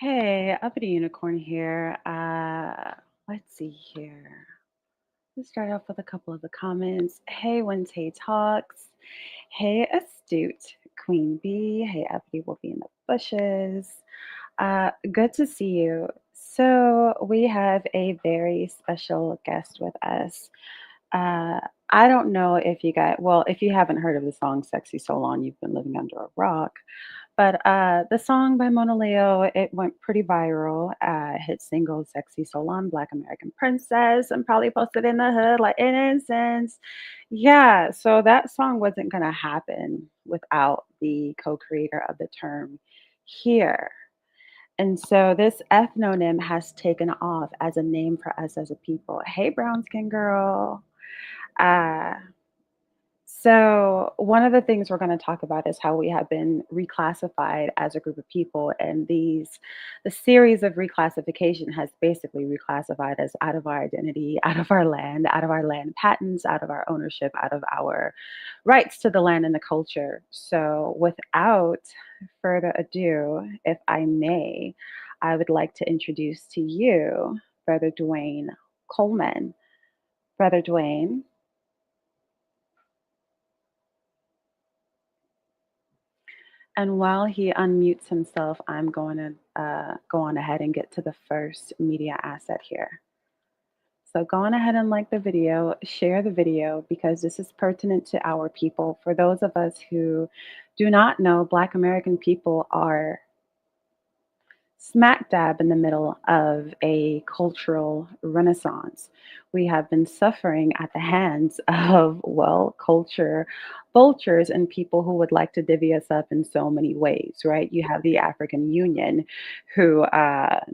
Hey, Uppity Unicorn here. Let's see here. Let's start off with a couple of the comments. Hey, Wednesday Talks. Hey, Astute Queen Bee. Hey, Uppity will be in the bushes. Good to see you. So, we have a very special guest with us. Uh, I don't know if you guys, well, if you haven't heard of the song Sexy Soulaan, you've been living under a rock. But the song by Mona Leo, it went pretty viral. Hit single "Sexy Soul on Black American Princess" and probably posted in the hood like innocence. Yeah, so that song wasn't gonna happen without the co-creator of the term here. And so this ethnonym has taken off as a name for us as a people. Hey, brown skin girl. Uh, so, one of the things we're going to talk about is how we have been reclassified as a group of people, and the series of reclassification has basically reclassified us out of our identity, out of our land patents, out of our ownership, out of our rights to the land and the culture. So, without further ado, if I may, I would like to introduce to you Brother Dwayne Coleman. Brother Dwayne. And while he unmutes himself, I'm going to go on ahead and get to the first media asset here. So go on ahead and like the video, share the video because this is pertinent to our people. For those of us who do not know, Black American people are smack dab in the middle of a cultural renaissance. We have been suffering at the hands of, well, culture vultures and people who would like to divvy us up in so many ways, right? You have the African Union who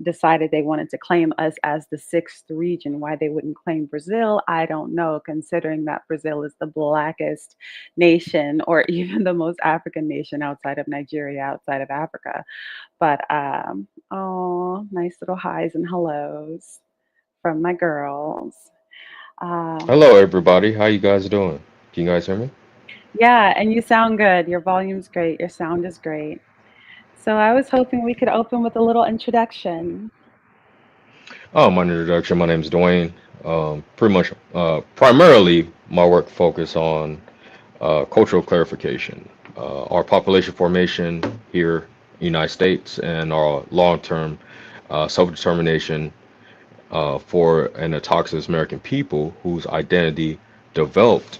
decided they wanted to claim us as the sixth region. Why they wouldn't claim Brazil, I don't know, considering that Brazil is the blackest nation or even the most African nation outside of Nigeria, outside of Africa. But oh, nice little highs and hellos from my girls. Uh, Hello, everybody. How you guys doing? Can you guys hear me? yeah, and you sound good. Your volume's great. Your sound is great. So I was hoping we could open with a little introduction. Oh, my introduction. My name is Dwayne. Pretty much, primarily, my work focus on cultural clarification, our population formation here in the United States, and our long-term self-determination for an autochthonous American people whose identity developed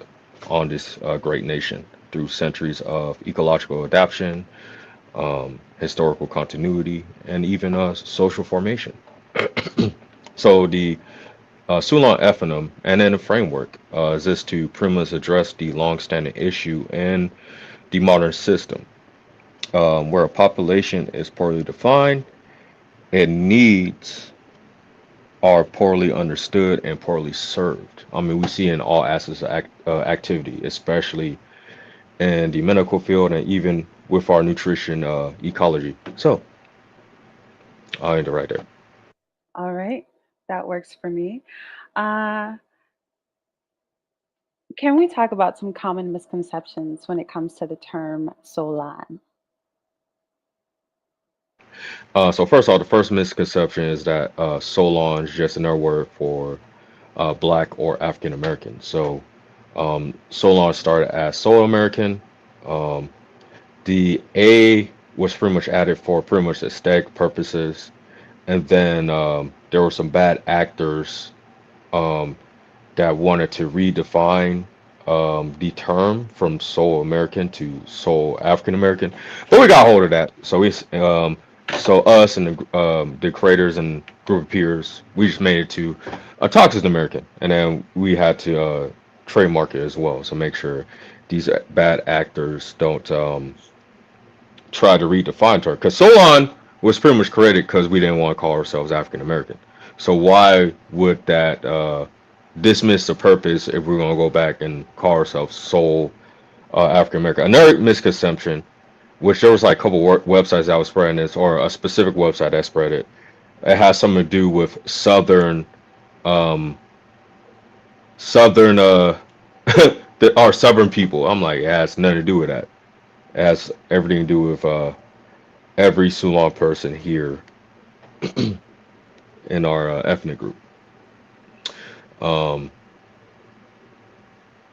on this great nation through centuries of ecological adaptation, historical continuity, and even social formation. So the Soulaan ethonym and then the framework is this to pretty much address the long-standing issue in the modern system, where a population is poorly defined and needs are poorly understood and poorly served. I mean, we see in all aspects of activity, especially in the medical field and even with our nutrition ecology. So I'll end it right there. All right, that works for me. Uh, can we talk about some common misconceptions when it comes to the term Solan? So first of all, the first misconception is that Solon is just another word for Black or African American. So Solon started as Soul American. Um, the A was pretty much added for pretty much aesthetic purposes, and then there were some bad actors um, that wanted to redefine the term from Soul American to Soul African American, but we got hold of that. So us and the creators and group of peers, we just made it to a Toxic American, and then we had to trademark it as well. So make sure these bad actors don't try to redefine term, because Solon was pretty much created because we didn't want to call ourselves African American. So why would that dismiss the purpose if we're going to go back and call ourselves Soul African American? Another misconception, which there was like a couple websites that was spreading this, or a specific website that spread it. It has something to do with um, Southern, our Southern people. I'm like, it has nothing to do with that. It has everything to do with every Sulan person here. in our ethnic group. Um,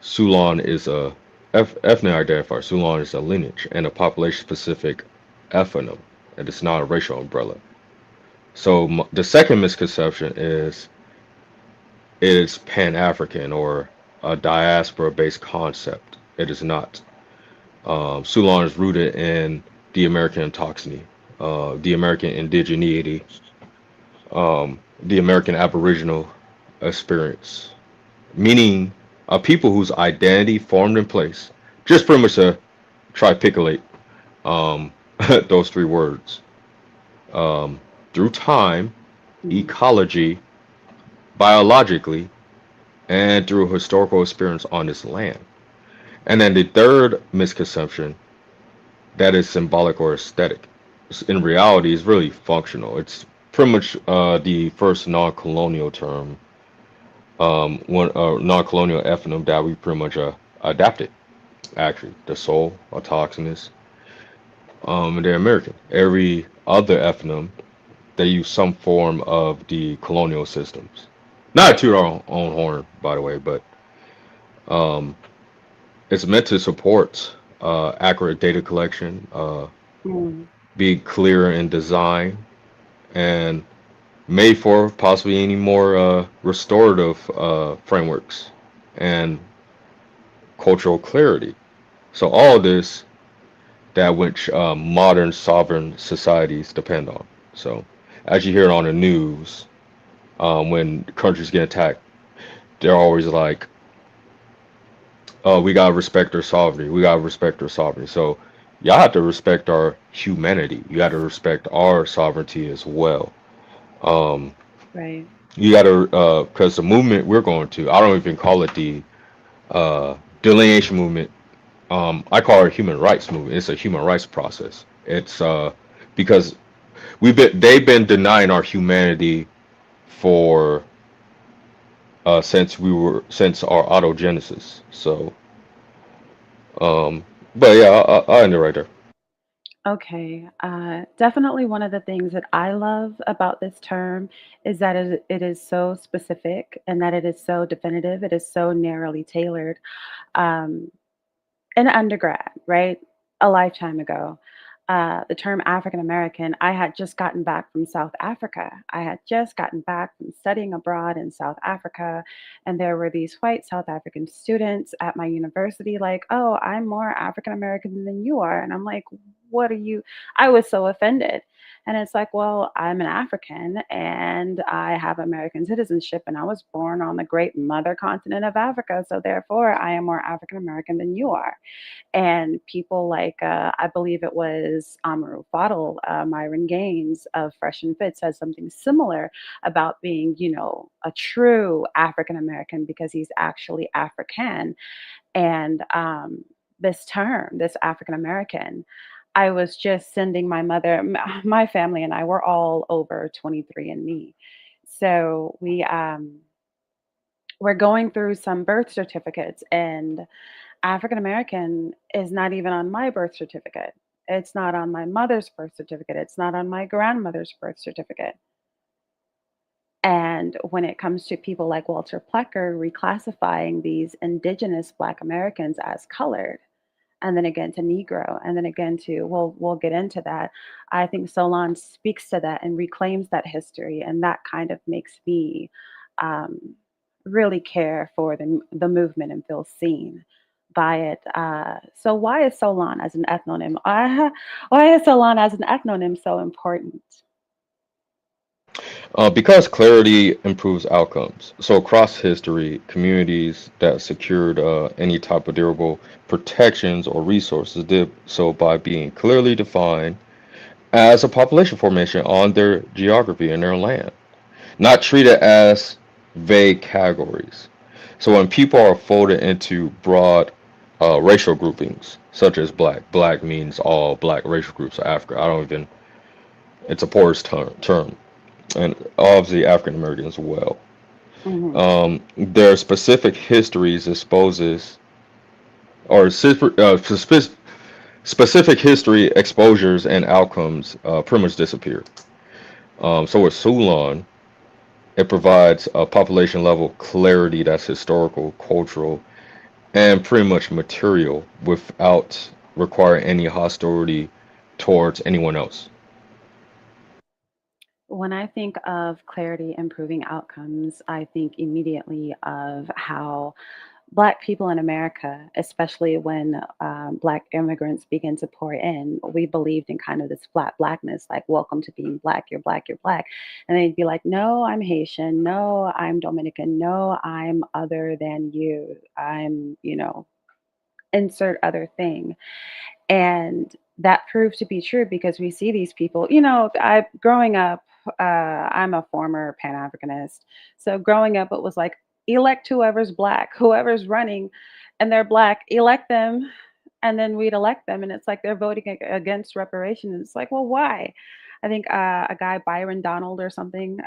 Soulaan is a ethnic identifier. Soulaan is a lineage and a population-specific ethnonym, and it's not a racial umbrella. So the second misconception is it is Pan-African or a diaspora-based concept. It is not. Soulaan is rooted in the American autochthony, the American indigeneity, the American Aboriginal experience, meaning a people whose identity formed in place. Just pretty much to tripiculate um, those three words um, through time, Mm. ecology, biologically, and through historical experience on this land. And then the third misconception that is symbolic or aesthetic. In reality, is really functional. It's pretty much the first non-colonial term, one non-colonial ethnonym that we pretty much adapted. Actually, the soul, autochthonous, and they're American. Every other ethnonym, they use some form of the colonial systems. Not to our own horn, by the way, but um, it's meant to support accurate data collection, Mm. be clear in design, and made for possibly any more restorative frameworks and cultural clarity. So all of this that which modern sovereign societies depend on. So as you hear on the news, when countries get attacked, they're always like, "Oh, we gotta respect their sovereignty. We gotta respect their sovereignty." So y'all have to respect our humanity. You got to respect our sovereignty as well. Um, Right. you got to, because the movement we're going to, I don't even call it the delineation movement. I call it a human rights movement. It's a human rights process. It's because they've been denying our humanity for since our autogenesis. So, um, but yeah, I'll end it right there. Okay. Definitely one of the things that I love about this term is that it is so specific and that it is so definitive. It is so narrowly tailored. Um, in undergrad, right? A lifetime ago. The term African American, I had just gotten back from South Africa. I had just gotten back from studying abroad in South Africa. And there were these white South African students at my university, like, oh, I'm more African American than you are. And I'm like, what are you? I was so offended. And it's like, well, I'm an African and I have American citizenship and I was born on the great mother continent of Africa. So therefore, I am more African American than you are. And people like, I believe it was Amaru Fadl, Myron Gaines of Fresh and Fit said something similar about being, a true African American because he's actually African. And this term, this African American, I was just sending my mother, my family and I were all over 23 and Me. So we're going through some birth certificates, and African American is not even on my birth certificate. It's not on my mother's birth certificate. It's not on my grandmother's birth certificate. And when it comes to people like Walter Plecker reclassifying these indigenous Black Americans as colored, and then again to Negro, and then again to, well, we'll get into that. I think Solon speaks to that and reclaims that history, and that kind of makes me um, really care for the movement and feel seen by it. So, why is Solon as an ethnonym? Why is Solon as an ethnonym so important? Because clarity improves outcomes. So across history, communities that secured any type of durable protections or resources did so by being clearly defined as a population formation on their geography and their land, not treated as vague categories. So when people are folded into broad racial groupings, such as black means all black racial groups of Africa. I don't even, it's a porous term, and obviously African American as well. Hmm. Their specific histories exposes or specific history exposures and outcomes pretty much disappear. So with Soulaan, it provides a population level clarity that's historical, cultural, and pretty much material without requiring any hostility towards anyone else. When I think of clarity improving outcomes, I think immediately of how Black people in America, especially when Black immigrants begin to pour in, we believed in kind of this flat Blackness, like, welcome to being Black, you're Black, you're Black. And they'd be like, no, I'm Haitian. No, I'm Dominican. No, I'm other than you. I'm, insert other thing. And that proved to be true because we see these people. I growing up, I'm a former Pan Africanist. So growing up, it was like, elect whoever's Black, whoever's running, and they're Black, elect them, and then we'd elect them. And it's like they're voting against reparations. It's like, well, why? I think a guy, Byron Donald or something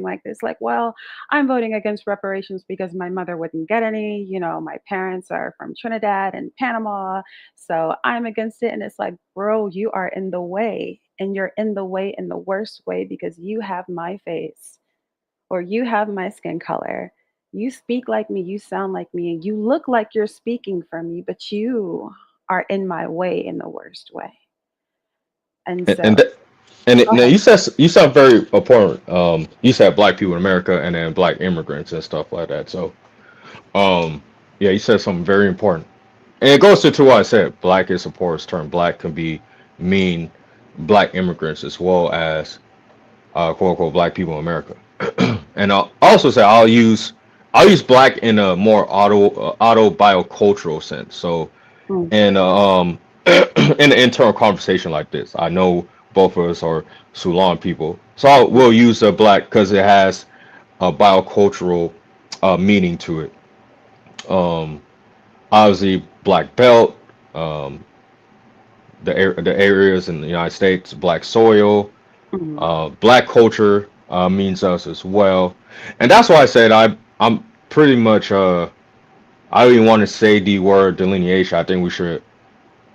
like this. Like, well, I'm voting against reparations because my mother wouldn't get any. My parents are from Trinidad and Panama, so I'm against it. And it's like, bro, you are in the way. And you're in the way in the worst way because you have my face or you have my skin color. You speak like me, you sound like me, and you look like you're speaking for me, but you are in my way in the worst way. And And so, and, th- go now ahead. you sound very important. You said black people in America and then black immigrants and stuff like that. So um, yeah, you said something very important. And it goes to what I said. Black is a porous term. Black can be mean black immigrants as well as quote unquote black people in America. And I'll also say I'll use black in a more autobiocultural sense. So Mm, in in an internal conversation like this, I know both of us are Soulan people, so we'll use black because it has a biocultural meaning to it. Um, Obviously, black belt, um, the areas in the United States, black soil, mm, black culture means us as well, and that's why I said I'm pretty much I don't even want to say the word delineation. I think we should,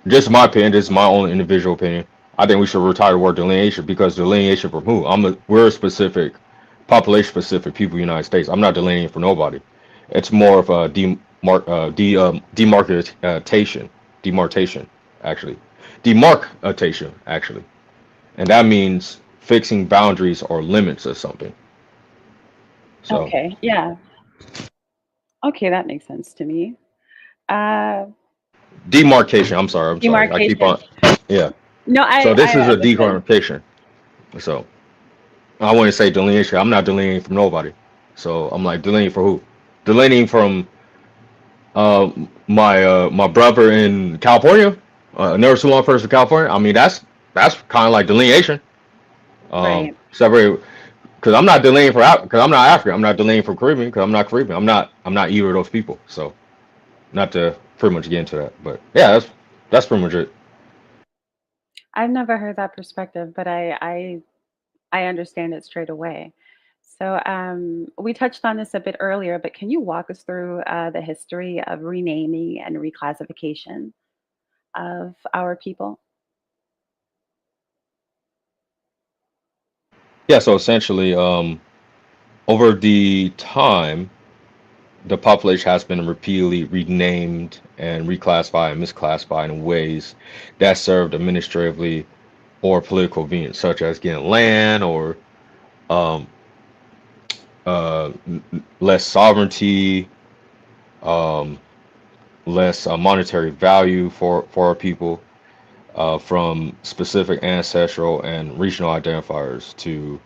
just my opinion, this is my own individual opinion. I think we should retire the word delineation because delineation from who? We're a specific population specific people in the United States. I'm not delineating for nobody. It's more of a demarcation actually, demarcation actually, and that means fixing boundaries or limits of something. So okay, yeah. Okay, that makes sense to me. Uh, demarcation. I'm sorry. I'm sorry. I keep Demarcation. on. Yeah. No, So this I is a understood. demarcation. So I wouldn't say delineation. I'm not delineating from nobody. So I'm like delineating for who? Delineating from uh, my brother in California, never too long person in California. I mean that's kind of like delineation. Right. Separate because I'm not delineating for because I'm not African. I'm not delineating for Caribbean because I'm not Caribbean. I'm not either of those people. So not to pretty much get into that, but yeah, that's pretty much it. I've never heard that perspective, but I understand it straight away. So, we touched on this a bit earlier, but can you walk us through the history of renaming and reclassification of our people? Yeah. So essentially, over the time the population has been repeatedly renamed and reclassified and misclassified in ways that served administratively or political convenience, such as getting land or um, uh, less sovereignty, um, less monetary value for our people, from specific ancestral and regional identifiers to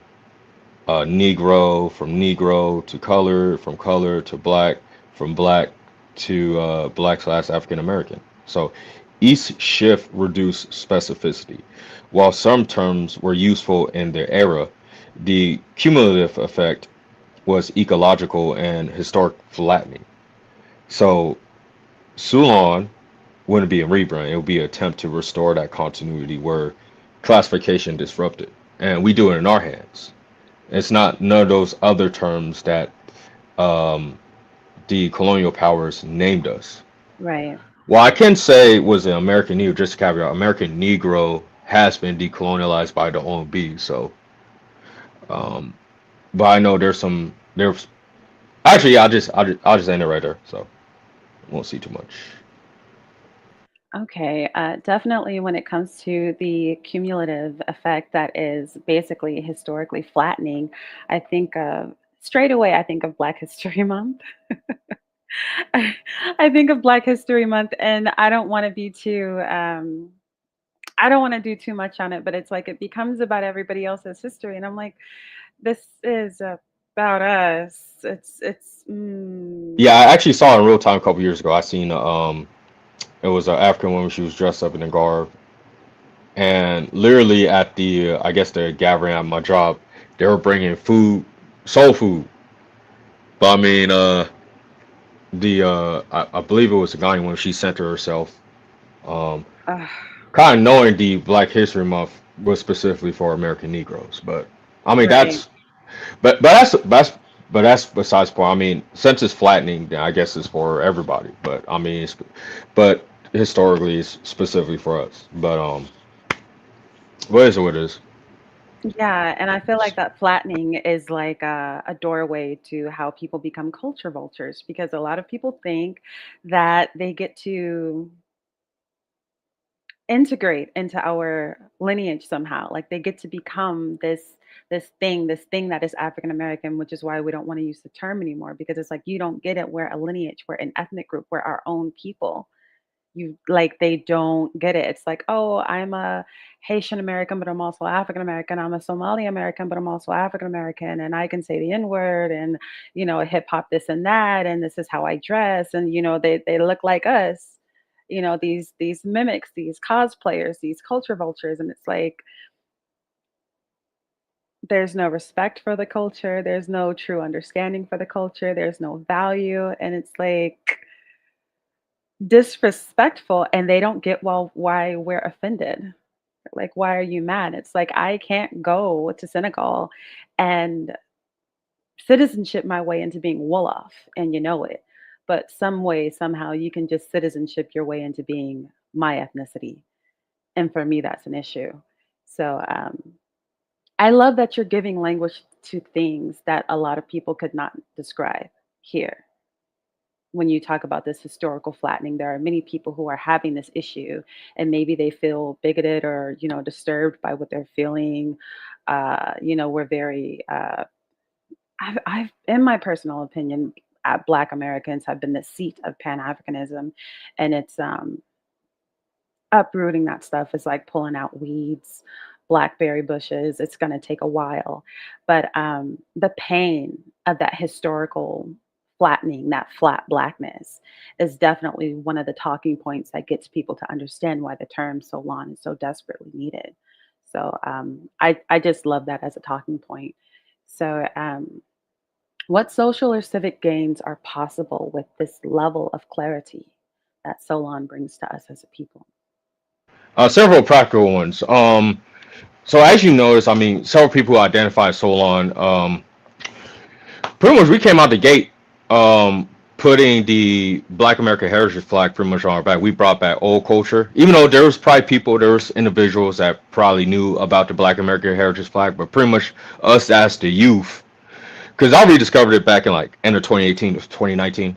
Negro to color, from color to black, from black to black/African American. So each shift reduced specificity. While some terms were useful in their era, the cumulative effect was ecological and historic flattening. So Sulon wouldn't be a rebrand; it would be an attempt to restore that continuity where classification disrupted, and we do it in our hands. It's not none of those other terms that um, the colonial powers named us. Right. Well, I can say was an American Negro, just to caveat, American Negro has been decolonialized by the OMB. So Um, but I know there's actually yeah, I'll just end it right there. So won't see too much. Okay, definitely when it comes to the cumulative effect that is basically historically flattening, I think of straight away, I think of Black History Month. I think of Black History Month, and I don't want to be too, I don't want to do too much on it, but it's like it becomes about everybody else's history. And I'm like, this is about us. Yeah, I actually saw it in real time a couple years ago. I seen it was an African woman. She was dressed up in a garb, and literally at the I guess the gathering at my job, they were bringing food, soul food. But I mean, I believe it was a Ghanaian woman. She sent her herself. Um, ugh, Kind of knowing the Black History Month was specifically for American Negroes, but I mean right. but that's besides the point. I mean, since it's flattening, then I guess it's for everybody. But I mean, but historically, it's specifically for us. But what is it? What it is? Yeah, and I feel like that flattening is like a doorway to how people become culture vultures because a lot of people think that they get to integrate into our lineage somehow. Like they get to become this thing that is African American, which is why we don't want to use the term anymore because it's like you don't get it. We're a lineage, we're an ethnic group, we're our own people. You like they don't get it. It's like, oh, I'm a Haitian American, but I'm also African American. I'm a Somali American, but I'm also African American, and I can say the N word and hip hop this and that, and this is how I dress, and they look like us. These mimics, these cosplayers, these culture vultures, and it's like there's no respect for the culture, there's no true understanding for the culture, there's no value, and it's like disrespectful, and they don't get well why we're offended. Like, why are you mad? It's like I can't go to Senegal and citizenship my way into being Wolof, and you know it. But some way, somehow, you can just citizenship your way into being my ethnicity. And for me, that's an issue. So I love that you're giving language to things that a lot of people could not describe here. When you talk about this historical flattening, there are many people who are having this issue and maybe they feel bigoted or, disturbed by what they're feeling. We're very, in my personal opinion, Black Americans have been the seat of Pan Africanism, and it's uprooting that stuff is like pulling out weeds, blackberry bushes. It's going to take a while. But the pain of that historical flattening, that flat blackness, is definitely one of the talking points that gets people to understand why the term Solon is so desperately needed. So I just love that as a talking point. So, what social or civic gains are possible with this level of clarity that Solon brings to us as a people? Several practical ones. So as you notice, I mean, several people who identify as Solon. Pretty much we came out the gate putting the Black American Heritage flag pretty much on our back. We brought back old culture, even though there was probably people, there was individuals that probably knew about the Black American Heritage flag, but pretty much us as the youth, because I rediscovered it back in like end of 2018 to 2019.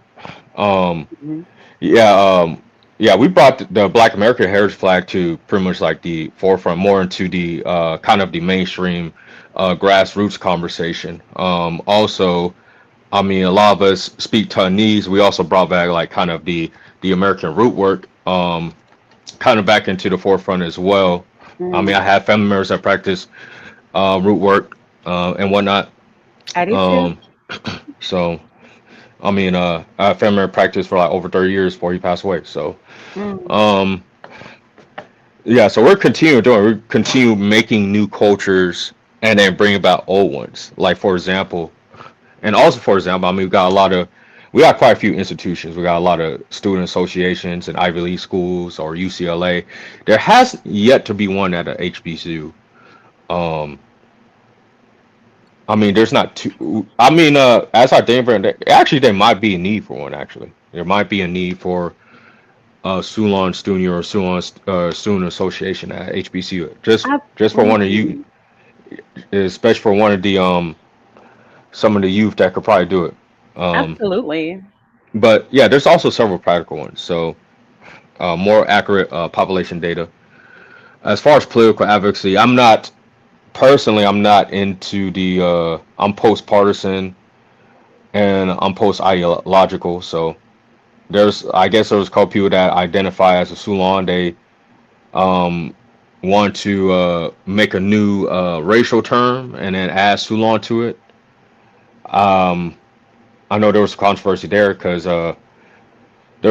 Um, Mhm. yeah, yeah, we brought the Black American Heritage flag to pretty much like the forefront, more into the kind of the mainstream grassroots conversation. Also, I mean, a lot of us speak Taiwanese. We also brought back like kind of the American root work, kind of back into the forefront as well. I mean, Mm, I have family members that practice root work and whatnot. I do too. Um, so I mean, I have family member practice for like over 30 years before he passed away. So Mm, um, yeah, so we're continuing doing. We continue making new cultures and then bring about old ones. Like for example, and also, for example, I mean, we got quite a few institutions. We got a lot of student associations and Ivy League schools or UCLA. There has yet to be one at a HBCU. Um, I mean, there's not too. I mean, as I think, actually, there might be a need for one. Actually, there might be a need for Soulaan Student or Soulaan Student Association at HBCU. Just for one of you. absolutely. especially for one of the some of the youth that could probably do it. Um, Absolutely. but yeah, there's also several practical ones. So more accurate population data. As far as political advocacy, I'm not personally. I'm not into the. I'm post partisan and I'm post ideological. So there's, I guess, there's a couple people that identify as a Soulaan. They um, want to make a new racial term and then add Soulaan to it. Um, I know there was controversy there because there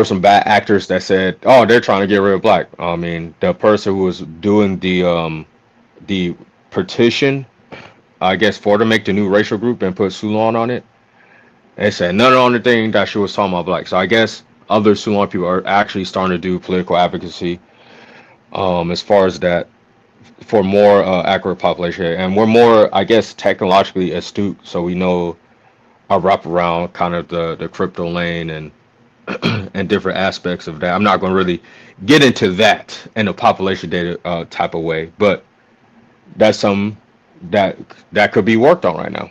were some bad actors that said, "Oh, they're trying to get rid of black." I mean, the person who was doing the petition, I guess, for to make the new racial group and put Soulaan on it, they said none on the thing that she was talking about black. So I guess other Soulaan people are actually starting to do political advocacy as far as that for more accurate population, and we're more, I guess, technologically astute, so we know I wrap around kind of the crypto lane and different aspects of that. I'm not going to really get into that in a population data type of way, but that's some that that could be worked on right now.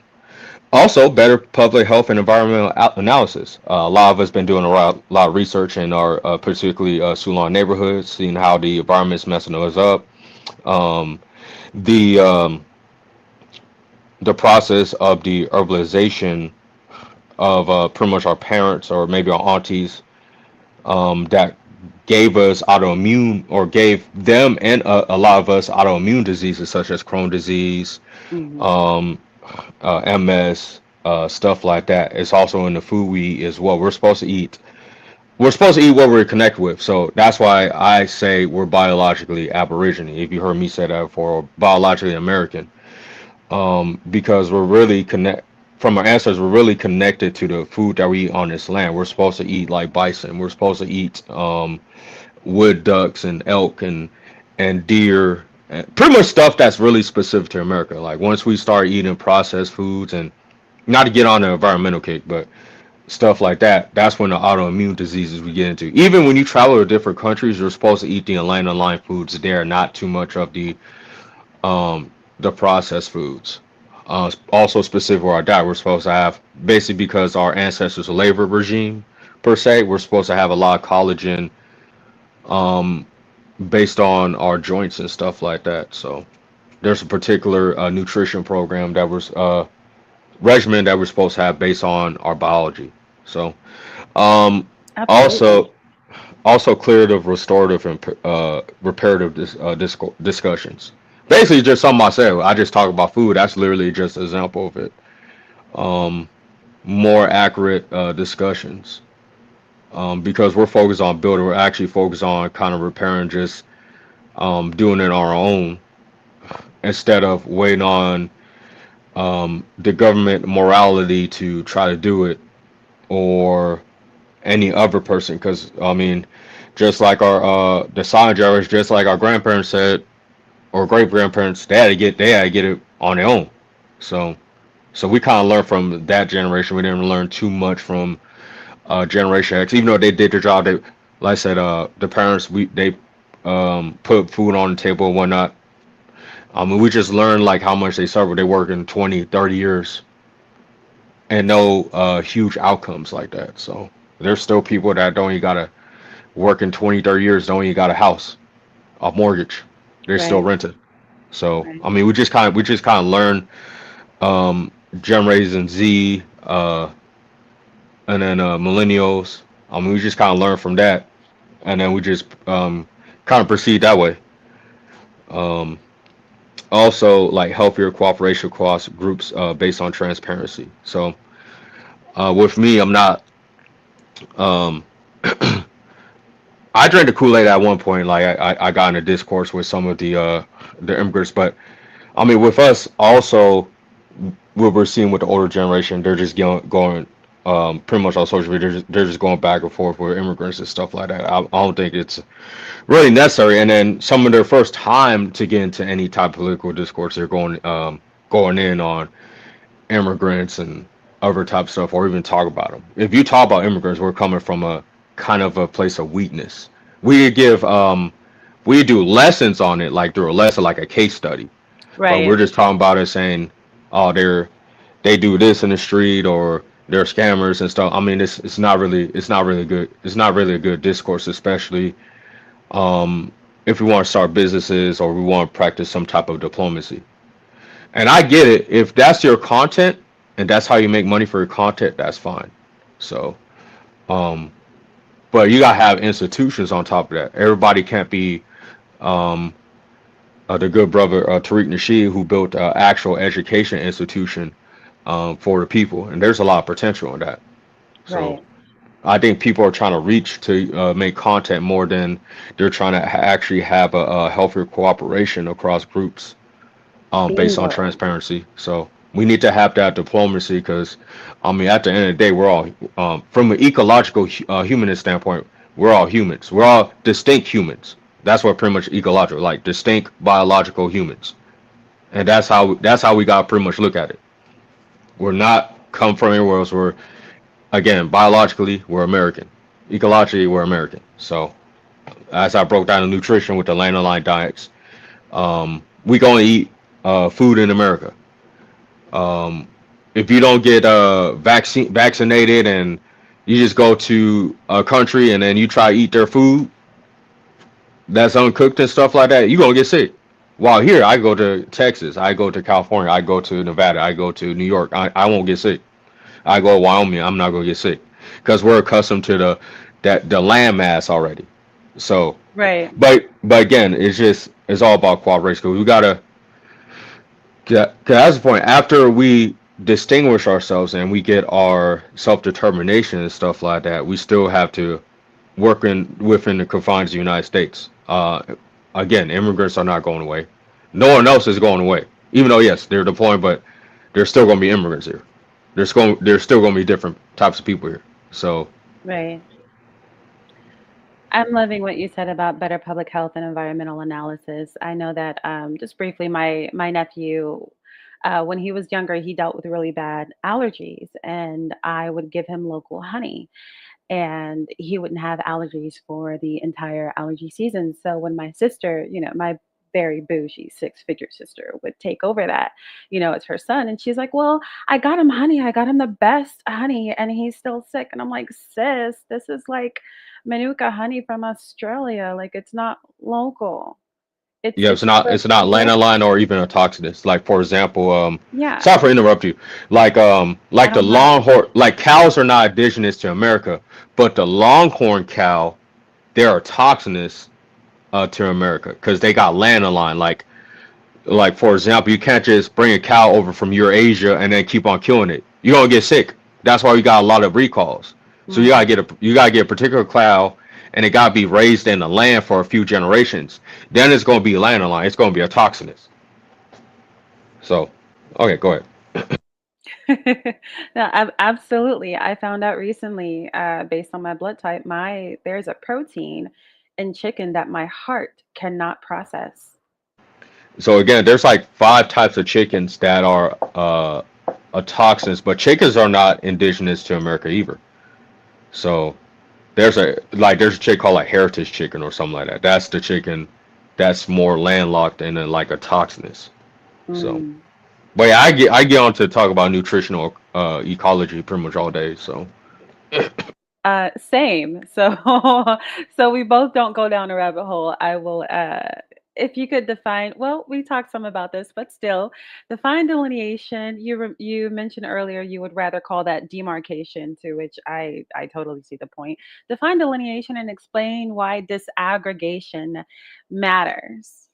Also, better public health and environmental analysis. A lot of us been doing lot of research in our particularly Soulan neighborhoods, seeing how the environment's messing us up. Um, the the process of the urbanization of pretty much our parents or maybe our aunties that gave us autoimmune or gave them and a lot of us autoimmune diseases such as Crohn's disease, Hmm. um, MS, stuff like that. It's also in the food we eat as well. We're supposed to eat. We're supposed to eat what we're connected with. So that's why I say we're biologically Aborigine. If you heard me say that before, or biologically American, because we're really connect from our ancestors. We're really connected to the food that we eat on this land. We're supposed to eat like bison. We're supposed to eat wood ducks and elk and deer, and pretty much stuff that's really specific to America. Like once we start eating processed foods and not to get on the environmental kick, but stuff like that, that's when the autoimmune diseases we get into. Even when you travel to different countries, you're supposed to eat the Atlanta line foods there, not too much of um, the processed foods. Also specific for our diet, we're supposed to have basically because our ancestors' labor regime per se, we're supposed to have a lot of collagen um, based on our joints and stuff like that. So there's a particular nutrition program that was regimen that we're supposed to have based on our biology. So um, Absolutely. also also clearative, restorative, and reparative discussions. Basically, just something I said. I just talk about food. That's literally just an example of it. Um, More accurate discussions because we're focused on building. We're actually focused on kind of repairing, just doing it on our own instead of waiting on the government morality to try to do it or any other person. Because I mean, just like our the silent generation, just like our grandparents said or great grandparents, they had to get it on their own. So so we kind of learned from that generation. We didn't learn too much from Generation X, even though they did their job. They, like I said, the parents they put food on the table and whatnot. I mean, we just learned like how much they suffer. They work in 20, 30 years and no huge outcomes like that. So there's still people that don't even gotta work in 20, 30 years, don't even got a house, a mortgage. They're still Right. rented. So Right. I mean, we just kind of learn Generation Z and then millennials. I mean, we just kind of learn from that, and then we just kind of proceed that way. Um, Also, like healthier cooperation across groups based on transparency. So with me, I'm not. Um, I drank the Kool Aid at one point. Like I got in a discourse with some of the immigrants, but I mean, with us also, what we're seeing with the older generation, they're just going pretty much on social media. They're just going back and forth with immigrants and stuff like that. I don't think it's really necessary. And then some of their first time to get into any type of political discourse, they're going in on immigrants and other type of stuff, or even talk about them. If you talk about immigrants, we're coming from a kind of a place of weakness. We give we do lessons on it, like through a lesson, like a case study. but we're Right. just talking about it saying, oh, they do this in the street or they're scammers and stuff. I mean, it's not really good. It's not really a good discourse, especially um, if we want to start businesses or we want to practice some type of diplomacy. And I get it. If that's your content and that's how you make money for your content, that's fine. So, um, but you gotta have institutions on top of that. Everybody can't be um, the good brother Tariq Nasheed, who built an actual education institution for the people, and there's a lot of potential in that. So Right. I think people are trying to reach to make content more than they're trying to actually have a healthier cooperation across groups based on Bingo. transparency. So we need to have that diplomacy because, I mean, at the end of the day, we're all, from an ecological humanist standpoint, we're all humans. We're all distinct humans. That's what pretty much ecological, like distinct biological humans, and that's how we got to pretty much look at it. We're not come from anywhere else. We're again biologically we're American, ecologically we're American. So as I broke down the nutrition with the land line diets, we can only eat food in America. Um, if you don't get vaccinated and you just go to a country and then you try to eat their food that's uncooked and stuff like that, you gonna get sick. While here, I go to Texas, I go to California, I go to Nevada, I go to New York, I won't get sick. I go to Wyoming, I'm not gonna get sick because we're accustomed to the land mass already. So, Right. but again, it's all about cooperation. Cause we gotta. Cause that's the point. After we distinguish ourselves and we get our self determination and stuff like that, we still have to work within the confines of the United States. Again, immigrants are not going away. No one else is going away. Even though yes, they're deploying, but there's still going to be immigrants here. There's still going to be different types of people here. So Right. I'm loving what you said about better public health and environmental analysis. I know that just briefly, my nephew, when he was younger, he dealt with really bad allergies, and I would give him local honey, and he wouldn't have allergies for the entire allergy season. So when my sister, my very bougie six-figure sister would take over that, it's her son, and she's like, "Well, I got him honey. I got him the best honey, and he's still sick." And I'm like, "Sis, this is like Manuka honey from Australia. Like it's not local. yeah, It's for it's not local." lanolin or even a toxinous. Like for example, Yeah, sorry for interrupt you. I Like the don't mind. longhorn, like cows are not indigenous to America, but the longhorn cow, they are toxinous to America because they got lanolin. Like for example, you can't just bring a cow over from Eurasia and then keep on killing it. You're gonna get sick. That's why we got a lot of recalls. So Mm, you gotta get a particular cow, and it gotta be raised in the land for a few generations. Then it's gonna be lanolin. It's gonna be a toxinous. So, okay, go ahead. No, absolutely. I found out recently, based on my blood type, my there's a protein in chicken that my heart cannot process. So again, there's like five types of chickens that are toxins, but chickens are not indigenous to America either. So there's a chick called like heritage chicken or something like that. That's the chicken that's more landlocked and then like a toxinous. So, Mm. but yeah, I get on to talk about nutritional ecology pretty much all day. So Same. So, so we both don't go down a rabbit hole. I will, if you could define, well, we talked some about this, but still, define delineation. You mentioned earlier you would rather call that demarcation, to which I totally see the point. Define delineation and explain why disaggregation matters.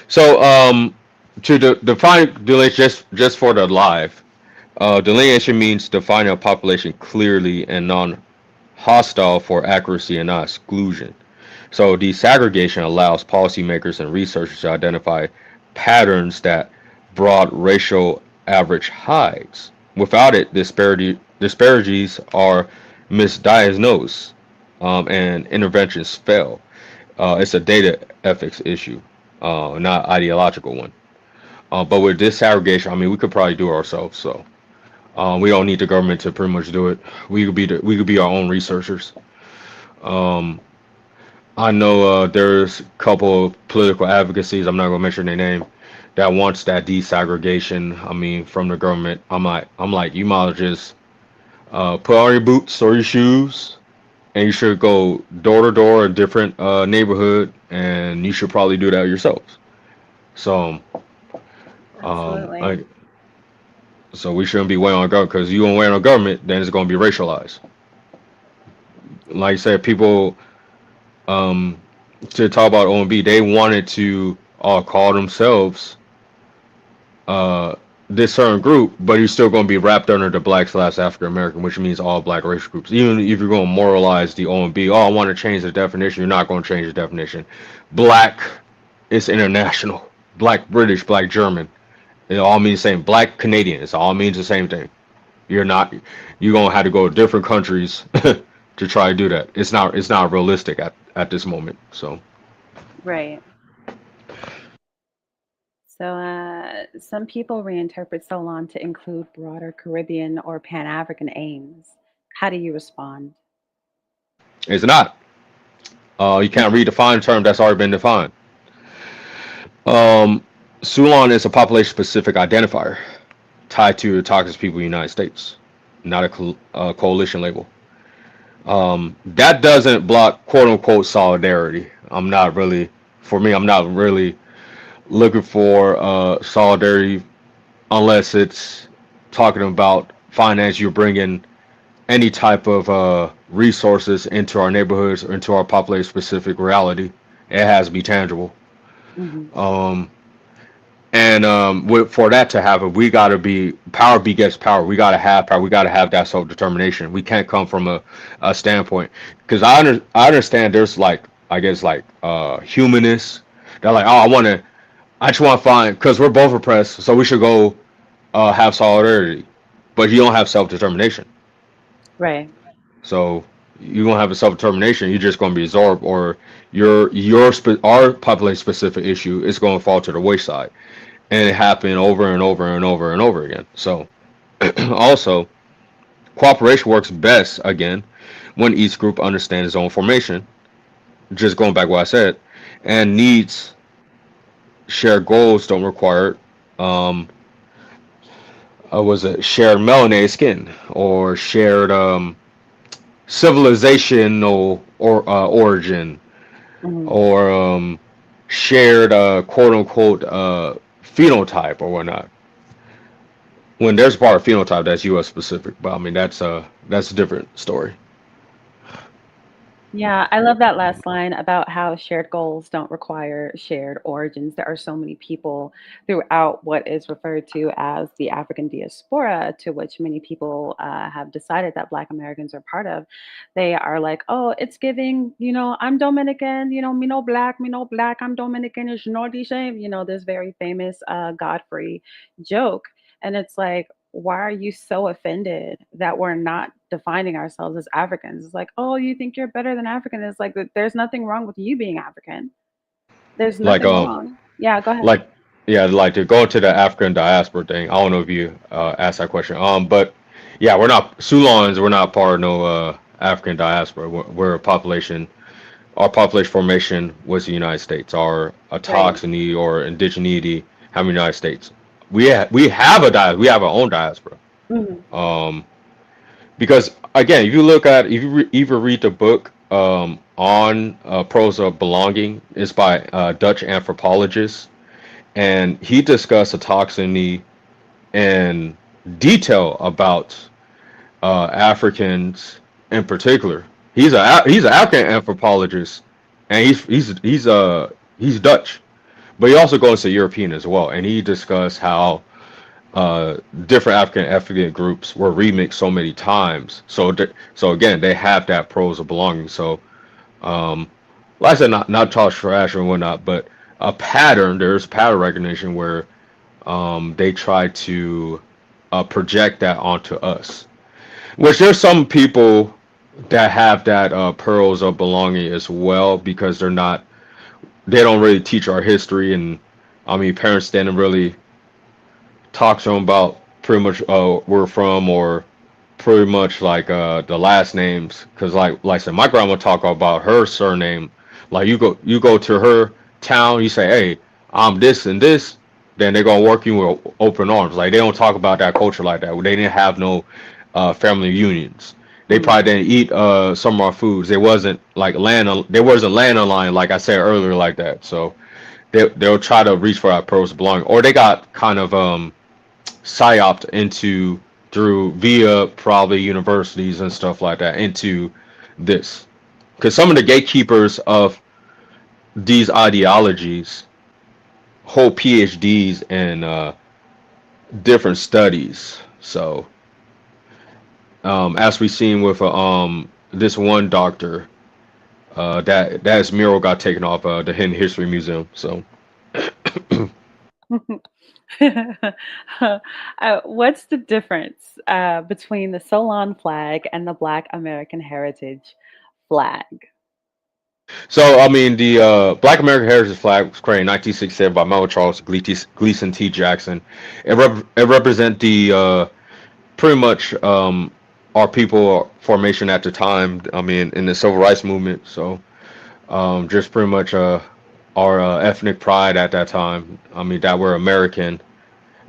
so to define delineation just for the live, delineation means defining a population clearly and non-hostile for accuracy and not exclusion. So desegregation allows policymakers and researchers to identify patterns that broad racial average hides. Without it, disparities are misdiagnosed and interventions fail. It's a data ethics issue, not ideological one. But with disaggregation, I mean, we could probably do it ourselves. So we don't need the government to pretty much do it. We could be our own researchers. Um, I know there's a couple of political advocacies. I'm not gonna mention their name. that wants that desegregation. I mean, from the government. I'm like, you might just put on your boots or your shoes, and you should go door to door in different neighborhood, and you should probably do that yourselves. So, Absolutely. I, so we shouldn't be waiting on government because you don't wait on government, then it's going to be racialized. Like I said, people um, to talk about OMB, they wanted to call themselves uh, this certain group, but you're still going to be wrapped under the black slash African American, which means all black racial groups. Even if you're going to moralize the OMB, oh, I want to change the definition, you're not going to change the definition. Black is international. Black British, black German, it all means the same. Black Canadian, it all means the same thing. You're not, you're going to have to go to different countries to try to do that. It's not realistic at this moment. So Right. So, some people reinterpret Solon to include broader Caribbean or Pan African aims. How do you respond? it's not. You can't redefine a term that's already been defined. Um, Soulaan is a population-specific identifier tied to the toxic people in the United States, not a coalition label. That doesn't block "quote unquote" solidarity. For me, I'm not really looking for solidarity unless it's talking about finance. You're bringing any type of resources into our neighborhoods or into our population-specific reality. It has to be tangible. Hmm. Um, And for that to happen, we got to be power begets power. We got to have power. We got to have that self determination. We can't come from a standpoint because I understand there's like I guess like humanists. They're like, oh, I just want to find because we're both oppressed, so we should go have solidarity. But you don't have self determination. Right. So you don't have a self determination. You're just going to be absorbed, or our population specific issue is going to fall to the wayside, and it happened over and over and over and over again. So, also, cooperation works best again when each group understands its own formation. Just going back to what I said, and needs shared goals don't require um, was it shared melanated skin or shared civilizational or origin Hmm. or shared quote unquote phenotype or whatnot. When there's part of phenotype that's U.S. specific, but I mean that's a different story. Yeah, I love that last line about how shared goals don't require shared origins. There are so many people throughout what is referred to as the African diaspora, to which many people have decided that Black Americans are part of. They are like, oh, it's giving, I'm Dominican, me no black, I'm Dominican, it's no the same. This very famous Godfrey joke. And it's like, why are you so offended that we're not defining ourselves as Africans? It's like, oh, you think you're better than African. It's like, there's nothing wrong with you being African. There's Like nothing wrong. Yeah, go ahead. like yeah, like to go to the African diaspora thing. I don't know if you asked that question. But yeah, we're not Sulans. We're not part of no African diaspora. We're a population. Our population formation was the United States. Our Right. autoxony or indigeneity have the United States. We have our own diaspora. Hmm. Um, because again, if you even read the book on prose of belonging, it's by Dutch anthropologist, and he discussed autoxony in detail about Africans in particular. He's an African anthropologist, and he's Dutch, but he also goes to European as well, and he discussed how uh, different African ethnic groups were remixed so many times. So again, they have that pros of belonging. So um, like I said, not talk trash or whatnot, but a pattern. There's pattern recognition where they try to project that onto us. Which there's some people that have that pearls of belonging as well because they don't really teach our history, and I mean parents didn't really talk to them about pretty much where we're from or pretty much like the last names because like I said, my grandma talk about her surname. Like you go to her town, you say, hey, I'm this and this, then they're gonna work you with open arms. Like they don't talk about that culture like that. They didn't have no family unions. They Mm. probably didn't eat some of our foods. They wasn't like they wasn't land on line like I said earlier like that. So they'll try to reach for that purpose of belonging, or they got kind of psyoped into through via probably universities and stuff like that into this. Because some of the gatekeepers of these ideologies hold PhDs in different studies. So, as we seen with this one doctor, that his mural got taken off the Hidden History Museum. So, What's the difference between the Solon flag and the Black American Heritage flag? so I mean, the Black American Heritage Flag was created in 1967 by Melvin Charles Gleason T. Jackson. It represent the pretty much our people formation at the time. I mean, in the civil rights movement. So just pretty much our ethnic pride at that time. I mean, that we're American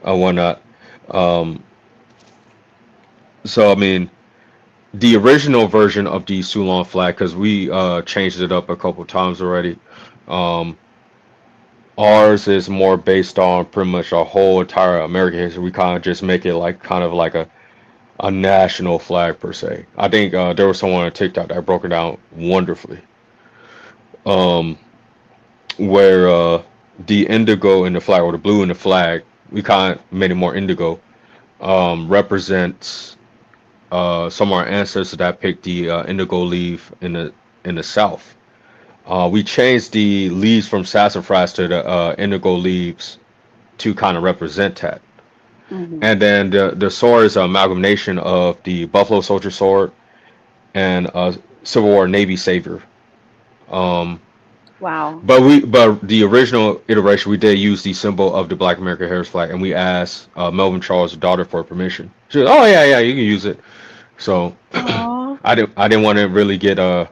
and whatnot. Um, so I mean, the original version of the Soulaan flag, because we changed it up a couple times already. Um, Ours is more based on pretty much our whole entire American history. We kind of just make it like kind of like a national flag per se. I think there was someone on TikTok that broke it down wonderfully. Um, where the indigo in the flag or the blue in the flag, we kind of made it more indigo, represents some of our ancestors that picked the indigo leaf in the South. We changed the leaves from sassafras to the indigo leaves to kind of represent that. Hmm. And then the sword is an amalgamation of the Buffalo Soldier sword and Civil War Navy savior. Um, Wow. but the original iteration we did use the symbol of the Black American Heritage flag, and we asked Melvin Charles' daughter for permission. She was, oh yeah, you can use it. So Aw. I didn't want to really get I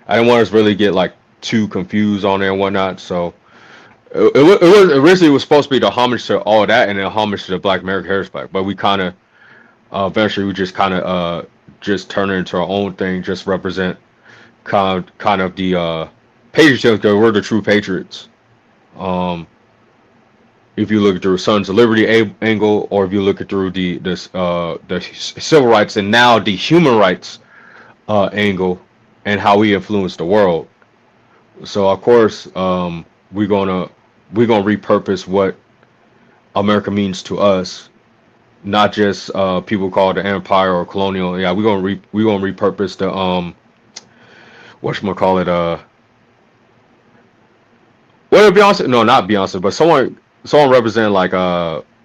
didn't want us really get like too confused on it and whatnot. So it was originally it was supposed to be the homage to all that and then a homage to the Black American Heritage flag, but we kind of eventually we just kind of just turn it into our own thing, just represent kind of the patriotism because we're the true patriots. Um, if you look through Sons of Liberty angle, or if you look at through the civil rights and now the human rights angle and how we influence the world. So of course, we're gonna we're gonna repurpose what America means to us, not just people call it the empire or colonial. Yeah, we're gonna repurpose the call it well Beyonce no not Beyonce but someone represent like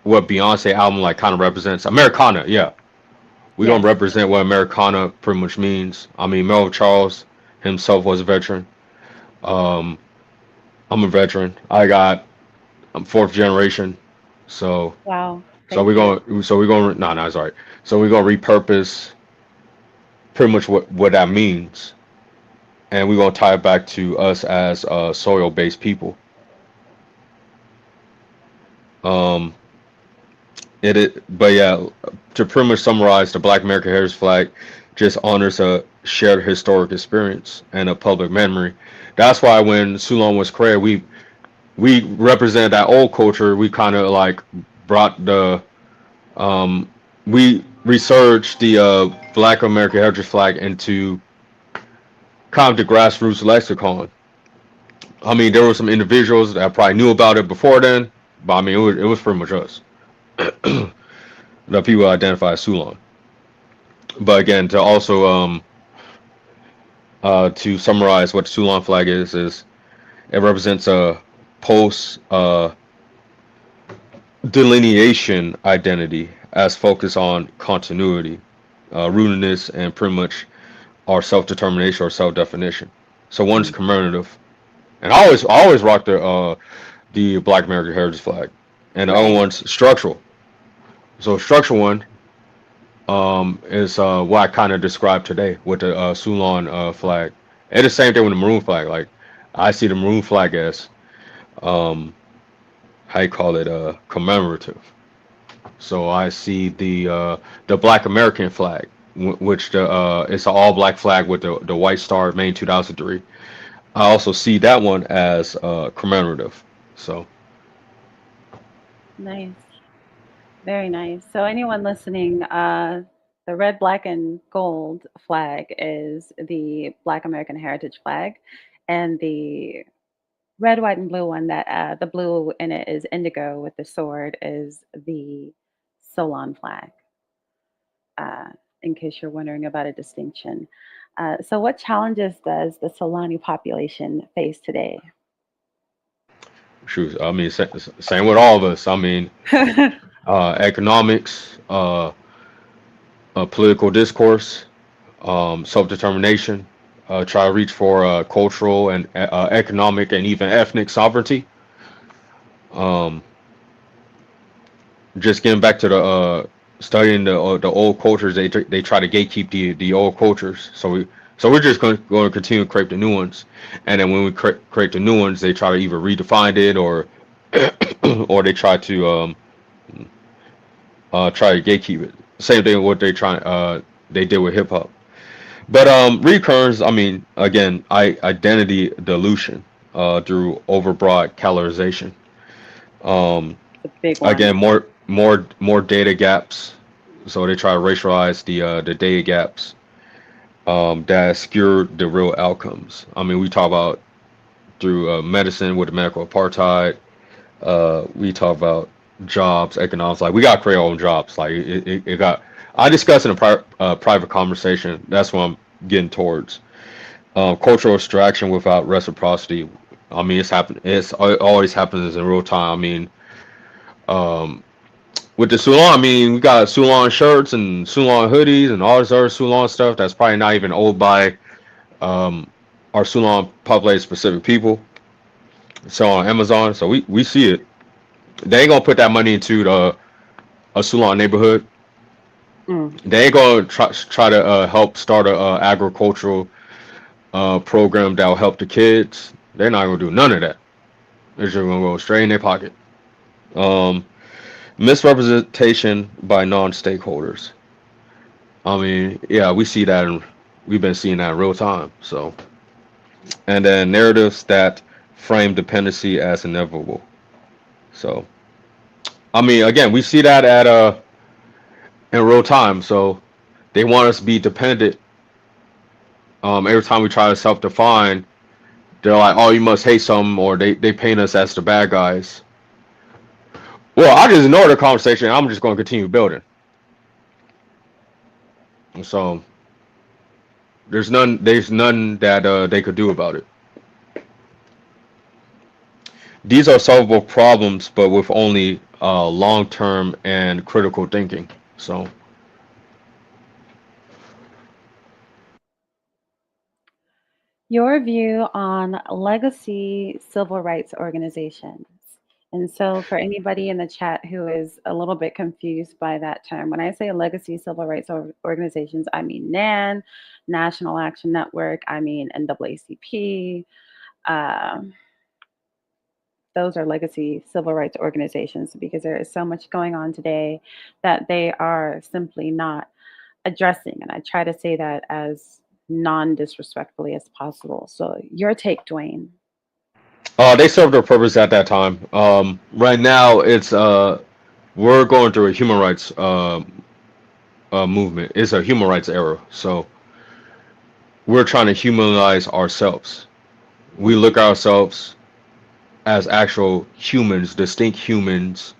what Beyonce album like kind of represents Americana. Yeah, we're gonna Yes. represent what Americana pretty much means. I mean, Mel Charles himself was a veteran. Um, I'm a veteran. I'm fourth generation. So Wow. Thank you. we're going no no it's all right. So we're gonna repurpose pretty much what that means, and we're gonna tie it back to us as soil based people. Um, but yeah, to pretty much summarize, the Black American Heritage Flag just honors a shared historic experience and a public memory. That's why when Soulaan was created, we represented that old culture. We kind of like brought um, we researched the Black American Heritage Flag into kind of the grassroots lexicon. I mean, there were some individuals that probably knew about it before then, but I mean, it was pretty much us, the people identify as Soulaan. But again, to also to summarize what the Soulaan flag is it represents a post delineation identity as focus on continuity, rootedness, and pretty much our self determination or self definition. So one's Mm. commemorative, and I always rock the Black American Heritage flag, and the other Right. one's structural. So structural one is what I kind of described today with the Soulaan flag. And the same thing with the maroon flag. Like I see the maroon flag as um, how you call it, commemorative. So I see the Black American flag, which the it's an all black flag with the white star, Maine 2003. I also see that one as commemorative. So Nice. Very nice. So, anyone listening, the red, black, and gold flag is the Black American Heritage flag, and the red, white, and blue one that the blue in it is indigo with the sword is the Soulaan flag. Uh, in case you're wondering about a distinction. So, what challenges does the Solani population face today? shoot, I mean, same with all of us. I mean, economics, political discourse, self-determination, try to reach for cultural and economic and even ethnic sovereignty. Um, just getting back to the studying the old cultures, they try to gatekeep the old cultures. So we're just going to continue to create the new ones, and then when we create the new ones, they try to either redefine it or or they try to gatekeep it. Same thing with what they did with hip hop. But recurrence, I mean, again, identity dilution through overbroad colorization. Um, It's a big one. Again, more data gaps. So they try to racialize the data gaps that obscure the real outcomes. I mean, we talk about through medicine with the medical apartheid. We talk about jobs, economics. Like we got to create our own jobs. Like it got. I discussed in a private conversation. That's what I'm getting towards. Cultural extraction without reciprocity. I mean, it's happened. It always happens in real time. I mean, um, with the Soulaan, I mean, we got Soulaan shirts and Soulaan hoodies and all this other Soulaan stuff that's probably not even owned by um, our Soulaan populated specific people. So on Amazon, so we see it. They ain't gonna put that money into a Soulaan neighborhood. Mm. They ain't gonna try to help start a agricultural program that will help the kids. They're not gonna do none of that. They're just gonna go straight in their pocket. Um, Misrepresentation by non-stakeholders. I mean, yeah, we see that, and we've been seeing that in real time. So, and then narratives that frame dependency as inevitable. So, I mean, again, we see that at in real time. So, they want us to be dependent. Every time we try to self-define, they're like, "Oh, you must hate something," or they paint us as the bad guys. Well, I just ignore the conversation. I'm just going to continue building. So, there's none that they could do about it. These are solvable problems, but with only long-term and critical thinking. So, Your view on legacy civil rights organizations. And so, for anybody in the chat who is a little bit confused by that term, when I say legacy civil rights organizations, I mean NAN, National Action Network, I mean NAACP. Um, those are legacy civil rights organizations because there is so much going on today that they are simply not addressing. And I try to say that as non disrespectfully as possible. So, your take, Dwayne. they served their purpose at that time. Right now, it's we're going through a human rights movement. It's a human rights era. So we're trying to humanize ourselves. We look at ourselves as actual humans, distinct humans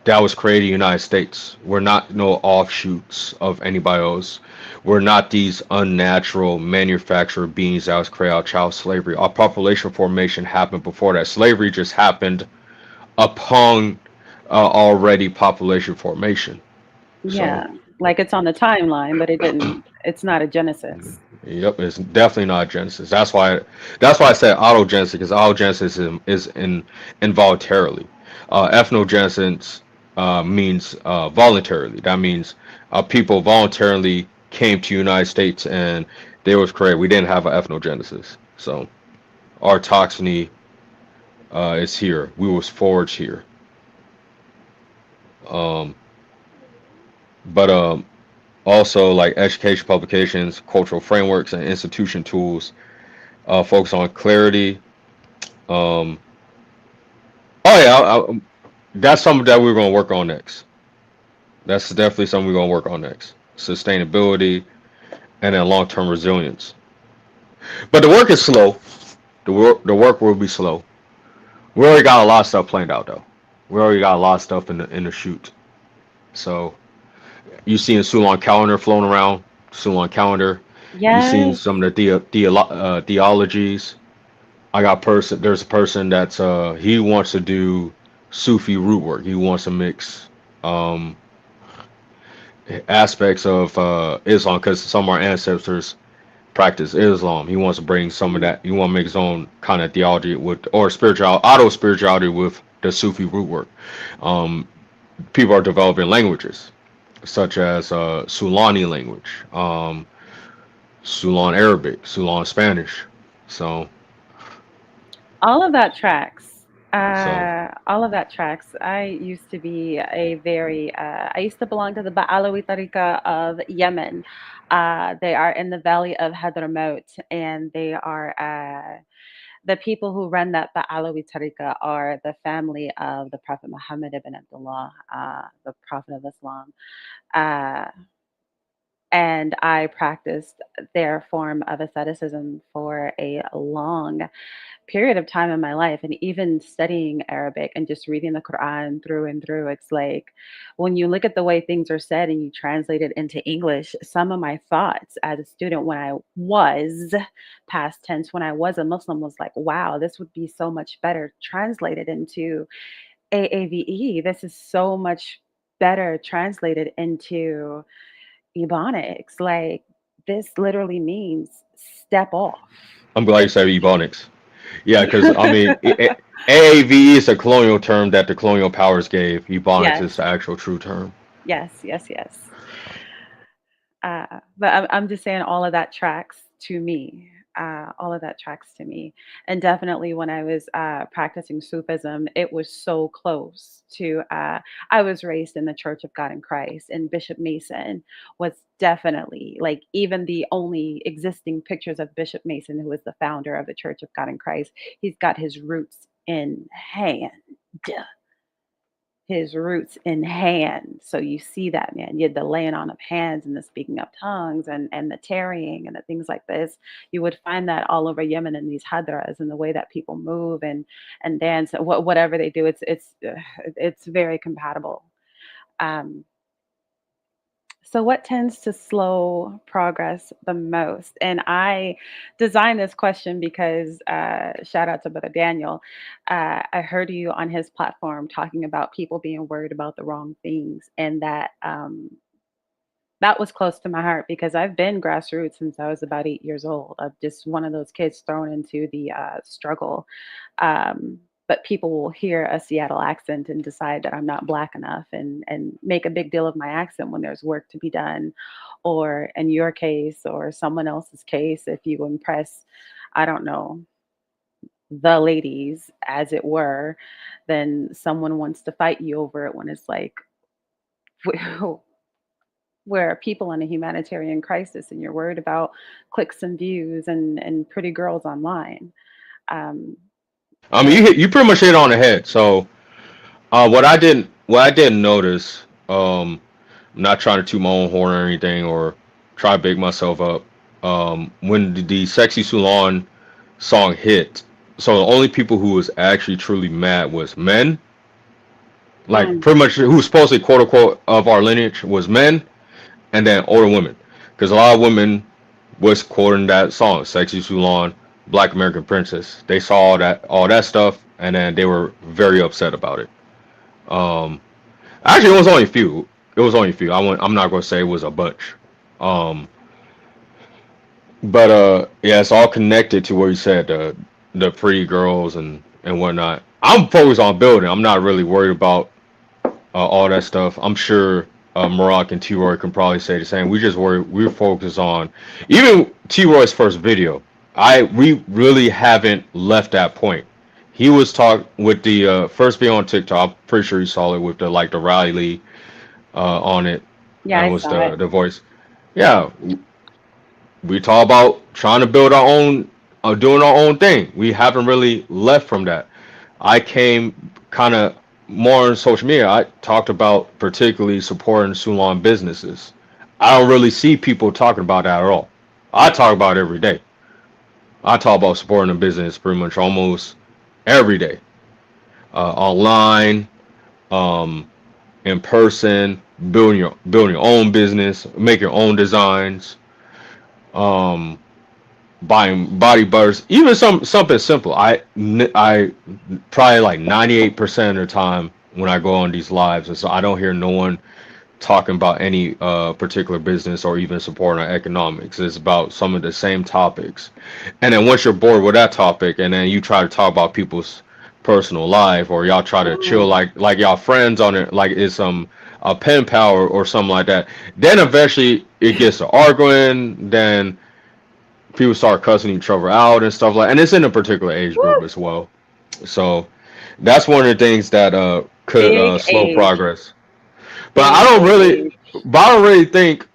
that was created in the United States. We're not no offshoots of anybody else. We're not these unnatural manufactured beings that was created out of child slavery. Our population formation happened before that. Slavery just happened upon already population formation. So, Yeah, like it's on the timeline, but it didn't, it's not a genesis. yep, it's definitely not Genesis. That's why I said autogenesis because autogenesis is in involuntarily. Ethnogenesis means voluntarily. That means people voluntarily came to the United States and they was created. We didn't have an ethnogenesis. So autoxony is here. We was forged here. Um, but also like education publications, cultural frameworks, and institution tools focus on clarity. Um, oh yeah, that's something that we're going to work on next. That's definitely something we're going to work on next. Sustainability and then long-term resilience. But the work is slow. The work will be slow. We already got a lot of stuff planned out though. We already got a lot of stuff in the shoot. So you seen the Soulaan calendar flown around. Soulaan calendar. You seen Yes. some of the theologies. I got person. There's a person that's he wants to do Sufi root work. He wants to mix um, aspects of Islam because some of our ancestors practice Islam. He wants to bring some of Mm, that. He want to make his own kind of theology with or spiritual auto spirituality with the Sufi root work. Um, People are developing languages such as Soulani language, Soulan Arabic, Soulan Spanish. So all of that tracks. so All of that tracks. I used to be a very, I used to belong to the Ba'alawi Tariqa of Yemen. They are in the valley of Hadramaut, and they are the people who run that Ba'alawi Tariqa are the family of the Prophet Muhammad ibn Abdullah, the Prophet of Islam. Uh, and I practiced their form of asceticism for a long period of time in my life. And even studying Arabic and just reading the Quran through and through, it's like when you look at the way things are said and you translate it into English, some of my thoughts as a student when I was past tense, when I was a Muslim, was like, wow, this would be so much better translated into AAVE. This is so much better translated into Ebonics. Like, this literally means step off. I'm glad you It said Ebonics. Yeah, because I mean, AAVE is a colonial term that the colonial powers gave. Ebonics is Yes, the actual true term. yes, yes, yes. But I'm just saying all of that tracks to me. All of that tracks to me. And definitely when I was practicing Sufism, it was so close to, I was raised in the Church of God in Christ, and Bishop Mason was definitely like even the only existing pictures of Bishop Mason, who was the founder of the Church of God in Christ. He's got his roots in hand, his roots in hand. So you see that, man. You had the laying on of hands and the speaking of tongues and the tarrying and the things like this. You would find that all over Yemen in these hadras and the way that people move and dance and whatever they do. It's very compatible. Um, so, what tends to slow progress the most? And I designed this question because, shout out to Brother Daniel. I heard you on his platform talking about people being worried about the wrong things. And that was close to my heart because I've been grassroots since I was about 8 years old. I'm just one of those kids thrown into the struggle. But people will hear a Seattle accent and decide that I'm not black enough and make a big deal of my accent when there's work to be done, or in your case or someone else's case, if you impress, I don't know, the ladies, as it were, then someone wants to fight you over it when it's like we're people in a humanitarian crisis and you're worried about clicks and views and pretty girls online. Um, I mean, but you pretty much hit it on the head. So what I didn't notice, I'm not trying to toot my own horn or anything or try to big myself up. When the Sexy Sulan song hit, so the only people who was actually truly mad was men, like mm, pretty much who's supposedly quote unquote of our lineage was men, and then older women, because a lot of women was quoting that song, "Sexy Sulan," "Black American Princess." They saw all that stuff, and then they were very upset about it. Um, Actually, it was only a few. It was only a few. I'm not gonna say it was a bunch. Um, but yeah, it's all connected to what you said, the pretty girls and whatnot. I'm focused on building. I'm not really worried about all that stuff. I'm sure Maroc and T Roy can probably say the same. We focus on even T Roy's first video. We really haven't left that point. he was talk with the first being on TikTok. I'm pretty sure you saw it with the like the Riley on it, Yeah, and I it was saw it. the voice. Yeah, we talk about trying to build our own, doing our own thing. We haven't really left from that. I came kind of more on social media. I talked about particularly supporting Soulaan businesses. I don't really see people talking about that at all. I talk about it every day. I talk about supporting a business pretty much almost every day, online, um, in person, building your own business, make your own designs, um, buying body butters, even something simple. I probably like 98% of the time when I go on these lives, and so I don't hear no one talking about any particular business or even supporting our economics. It's about some of the same topics. And then once you're bored with that topic, and then you try to talk about people's personal life, or y'all try to chill Mm. like y'all friends on it, like it's some a pen pal or something like that. Then eventually it gets to arguing. Then people start cussing each other out and stuff like. And it's in a particular age group Woo! as well. So that's one of the things that could Big slow age. progress. But I Big, don't big really, age. but I don't really think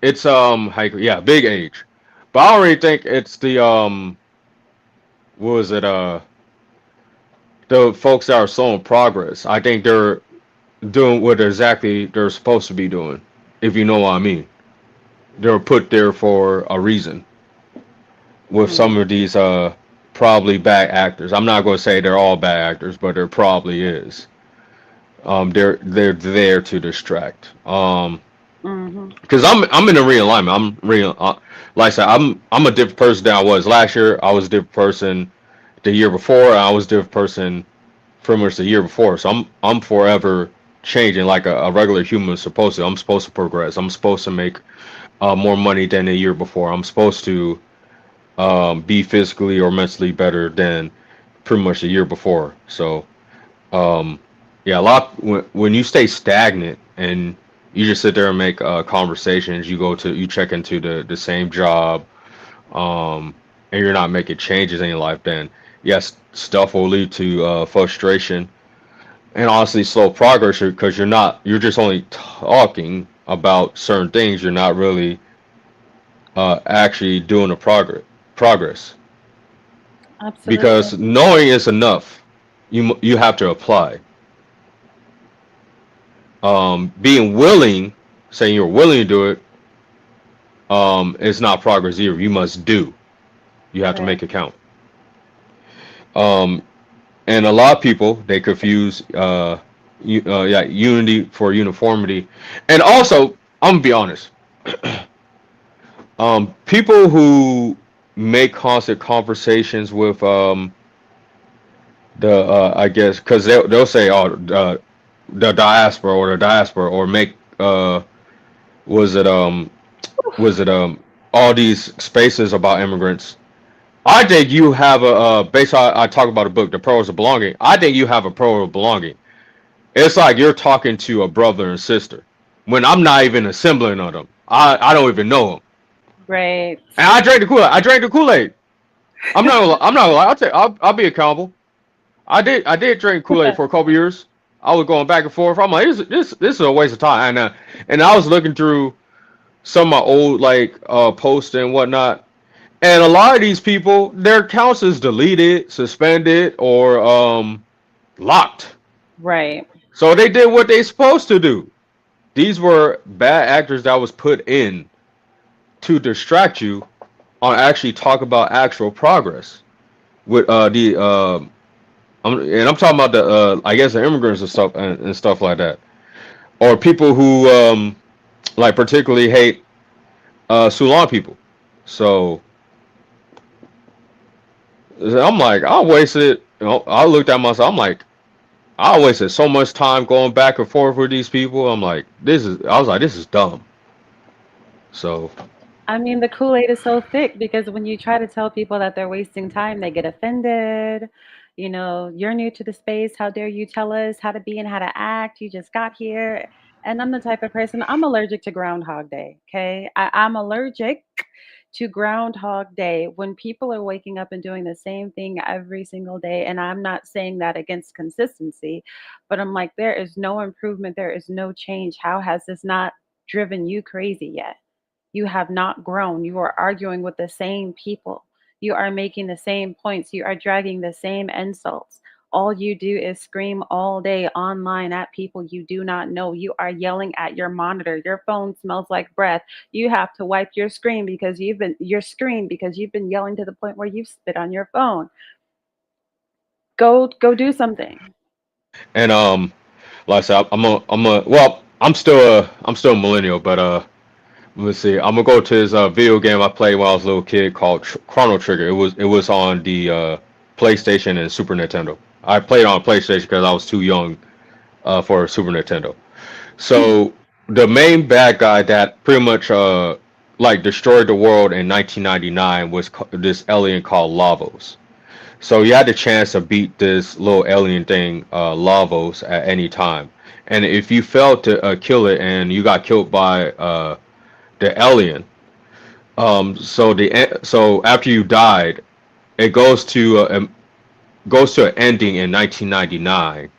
it's yeah, big age. But I don't really think it's the what was it the folks that are slowing progress. I think they're doing what exactly they're supposed to be doing, if you know what I mean. They're put there for a reason with Mm. some of these probably bad actors. I'm not going to say they're all bad actors, but there probably is. They're there to distract. Mm-hmm. Because I'm in a realignment. Like I said, I'm a different person than I was last year. I was a different person the year before. I was a different person pretty much the year before. So I'm forever changing like a regular human is supposed to. I'm supposed to progress. I'm supposed to make more money than the year before. I'm supposed to be physically or mentally better than pretty much the year before. So um, yeah, a lot when you stay stagnant and you just sit there and make conversations, you check into the same job, and you're not making changes in your life, then yes, stuff will lead to frustration and honestly slow progress because you're just only talking about certain things. You're not really actually doing the progress Absolutely. because knowing is enough. You have to apply. Being willing, saying you're willing to do it, is not progress either. You must do. You have to Right. make it count. Um, and a lot of people they confuse yeah, unity for uniformity, and also I'm gonna be honest. People who make constant conversations with the I guess because they'll say the diaspora or make was it was it all these spaces about immigrants. I think you have based on I talk about a book, The Pros of Belonging. I think you have a pro of belonging. It's like you're talking to a brother and sister when I'm not even a sibling of them. I don't even know them. Right. And I drank the Kool Aid. I drank the Kool Aid. I'm not gonna lie. I'll be accountable. I did drink Kool Aid for a couple years. I was going back and forth. I'm like this is a waste of time. And I was looking through some of my old like posts and whatnot. And a lot of these people, their accounts is deleted, suspended, or locked. Right. So they did what they supposed to do. These were bad actors that was put in to distract you on actually talk about actual progress with and I'm talking about the I guess the immigrants and stuff like that, or people who like particularly hate Soulan people. So I'm like, I wasted. I looked at myself. I'm like, I wasted so much time going back and forth with these people. I'm like, this is. I was like, this is dumb. So I mean, the Kool-Aid is so thick because when you try to tell people that they're wasting time, they get offended. You know, you're new to the space. How dare you tell us how to be and how to act? You just got here. And I'm the type of person, I'm allergic to Groundhog Day. Okay. I'm allergic to Groundhog Day when people are waking up and doing the same thing every single day. And I'm not saying that against consistency, but I'm like, there is no improvement, there is no change. How has this not driven you crazy yet? You have not grown. You are arguing with the same people. You are making the same points. You are dragging the same insults. All you do is scream all day online at people you do not know. You are yelling at your monitor. Your phone smells like breath. You have to wipe your screen because you've been yelling to the point where you've spit on your phone. Go do something. And like I said, I'm still a millennial, but let's see. I'm gonna go to this video game I played when I was a little kid called Chrono Trigger. It was on the PlayStation and Super Nintendo. I played on PlayStation because I was too young for Super Nintendo. So the main bad guy that pretty much like destroyed the world in 1999 was this alien called Lavos. So you had the chance to beat this little alien thing, Lavos, at any time. And if you failed to kill it and you got killed by the alien, so after you died, it goes to an ending in 1999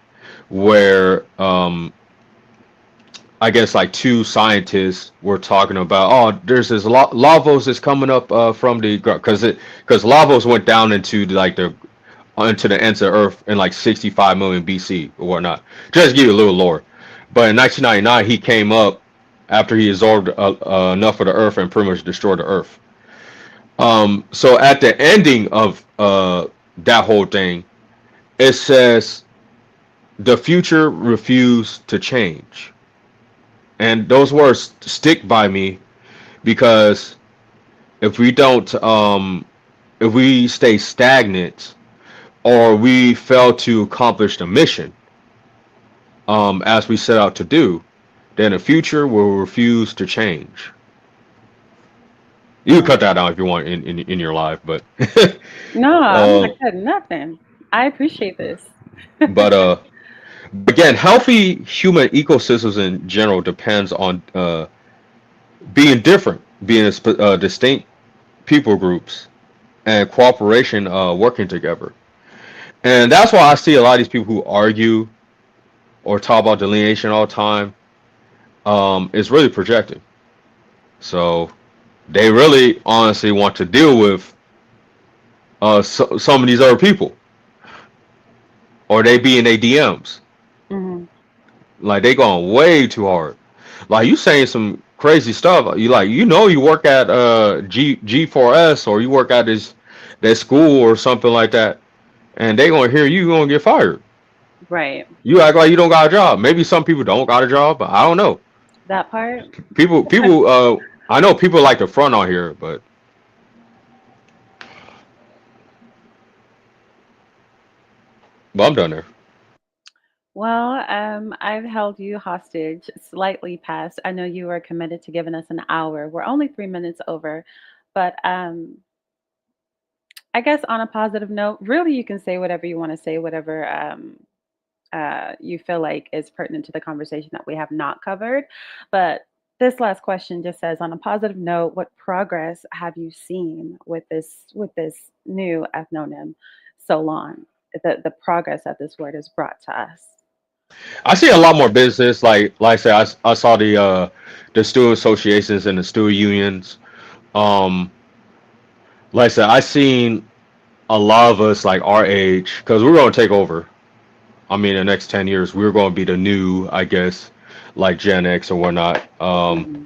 where I guess like two scientists were talking about, oh, there's this lavos is coming up from the because lavos went down into like the into the ends of Earth in like 65 million BC or whatnot. Just to give you a little lore. But in 1999, he came up after he absorbed enough of the Earth and pretty much destroyed the Earth. So at the ending of that whole thing, it says the future refused to change, and those words stick by me because if we don't, if we stay stagnant or we fail to accomplish the mission as we set out to do, then the future will refuse to change. You can cut Mm. that out if you want in your life, but No, I'm uh, not cutting nothing. I appreciate this. but again, healthy human ecosystems in general depends on being different, being distinct people groups and cooperation, working together. And that's why I see a lot of these people who argue or talk about delineation all the time. Is really projecting. So they really honestly want to deal with some of these other people, or they be in their DMs. Hmm. Like they going way too hard. Like you saying some crazy stuff. You like you work at G4S or you work at this that school or something like that, and they gonna hear you gonna get fired. Right. You act like you don't got a job. Maybe some people don't got a job, but I don't know. That part. People. I know people like to front on here, but I'm done there. Well, I've held you hostage slightly past. I know you were committed to giving us an hour. We're only 3 minutes over, but I guess on a positive note, really, you can say whatever you want to say, whatever you feel like is pertinent to the conversation that we have not covered. But this last question just says, on a positive note, what progress have you seen with this new ethnonym, Solon? The progress that this word has brought to us. I see a lot more business. Like I said, I saw the student associations and the student unions. Um, like I said, I seen a lot of us like our age because we're going to take over. I mean, the next 10 years, we're going to be the new, I guess, like Gen X or whatnot. Hmm.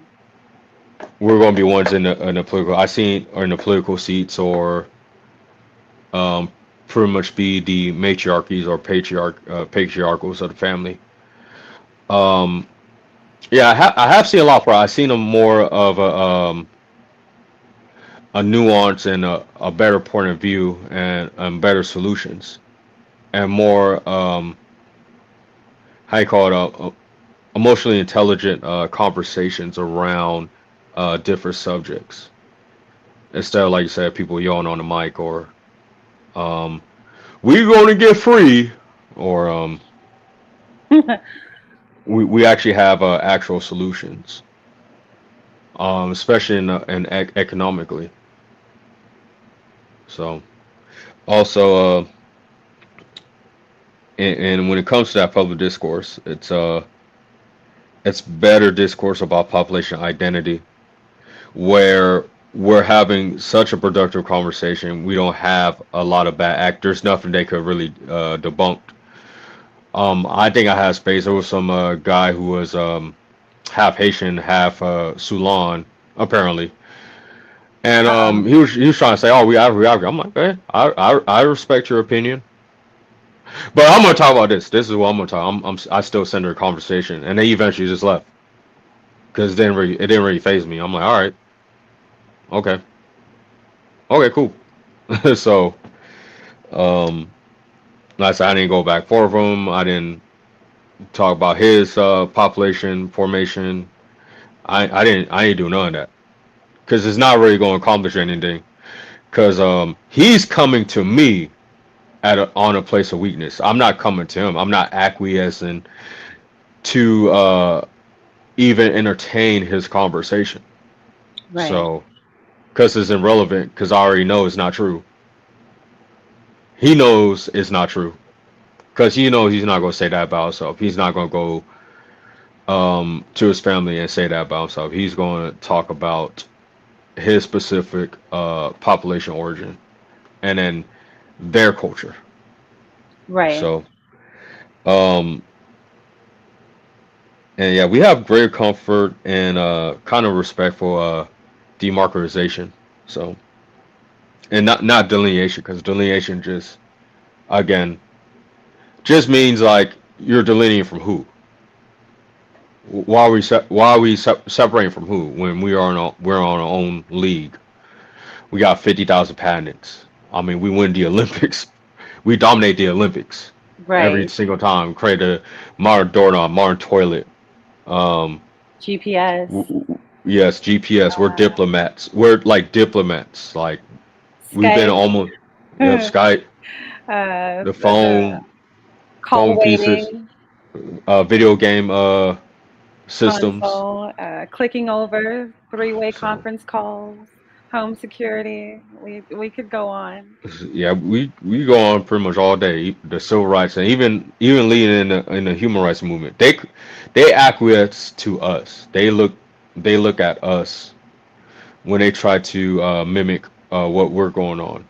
We're going to be ones in the political. I seen or in the political seats or um, pretty much be the matriarchies or patriarchals of the family. Um, yeah, I have seen a lot. For I've seen a more of a nuance and a better point of view and better solutions and more how you call it emotionally intelligent conversations around different subjects instead of like you said people yelling on the mic or um, we're going to get free or we actually have actual solutions. especially in economically. So also, and when it comes to that public discourse, it's better discourse about population identity where we're having such a productive conversation. We don't have a lot of bad act. There's nothing they could really debunk. I think I had space. There was some guy who was half Haitian, half Soulaan, apparently, and Uh-oh. he was trying to say, "Oh, we African, we African." I'm like, "Man, I respect your opinion, but I'm gonna talk about this. This is what I'm gonna talk. I still center a conversation, and they eventually just left because it didn't really phase me. I'm like, all right, okay, okay, cool. So, um, like I said, I didn't go back for him. I didn't talk about his population formation. I didn't do none of that because it's not really going to accomplish anything. Because he's coming to me on a place of weakness. I'm not coming to him. I'm not acquiescing to even entertain his conversation. Right. So, because it's irrelevant, because I already know it's not true. He knows it's not true. Because he knows he's not going to say that about himself. He's not going to go to his family and say that about himself. He's going to talk about his specific population origin and then their culture. Right. So, um, and yeah, we have greater comfort and kind of respectful demarketization. So, and not delineation, because delineation again just means like you're delineating from who. Why are we separating from who when we're on our own league? We got 50,000 patents. I mean, we win the Olympics. We dominate the Olympics every Right. single time. Create a modern doorknob, modern toilet. Um, GPS, yes, GPS. We're uh, diplomats. We're like diplomats. Like we've been Skype, almost. Yep, uh, Skype, the the call phone pieces, waiting, video game systems. console, clicking over, three-way So conference calls, home security. We could go on. yeah, we go on pretty much all day. The civil rights and even leading in the human rights movement, they acquiesce to us. They look at us when they try to mimic what we're going on.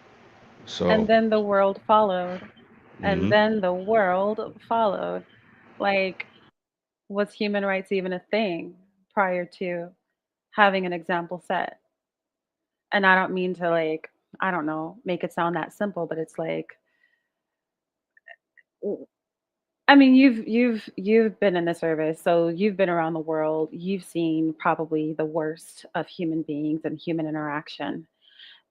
And So then the world followed. And hmm then the world followed. Like, was human rights even a thing prior to having an example set? And I don't mean to like, I don't know, make it sound that simple, but it's like I mean, you've been in the service, so you've been around the world. You've seen probably the worst of human beings and human interaction.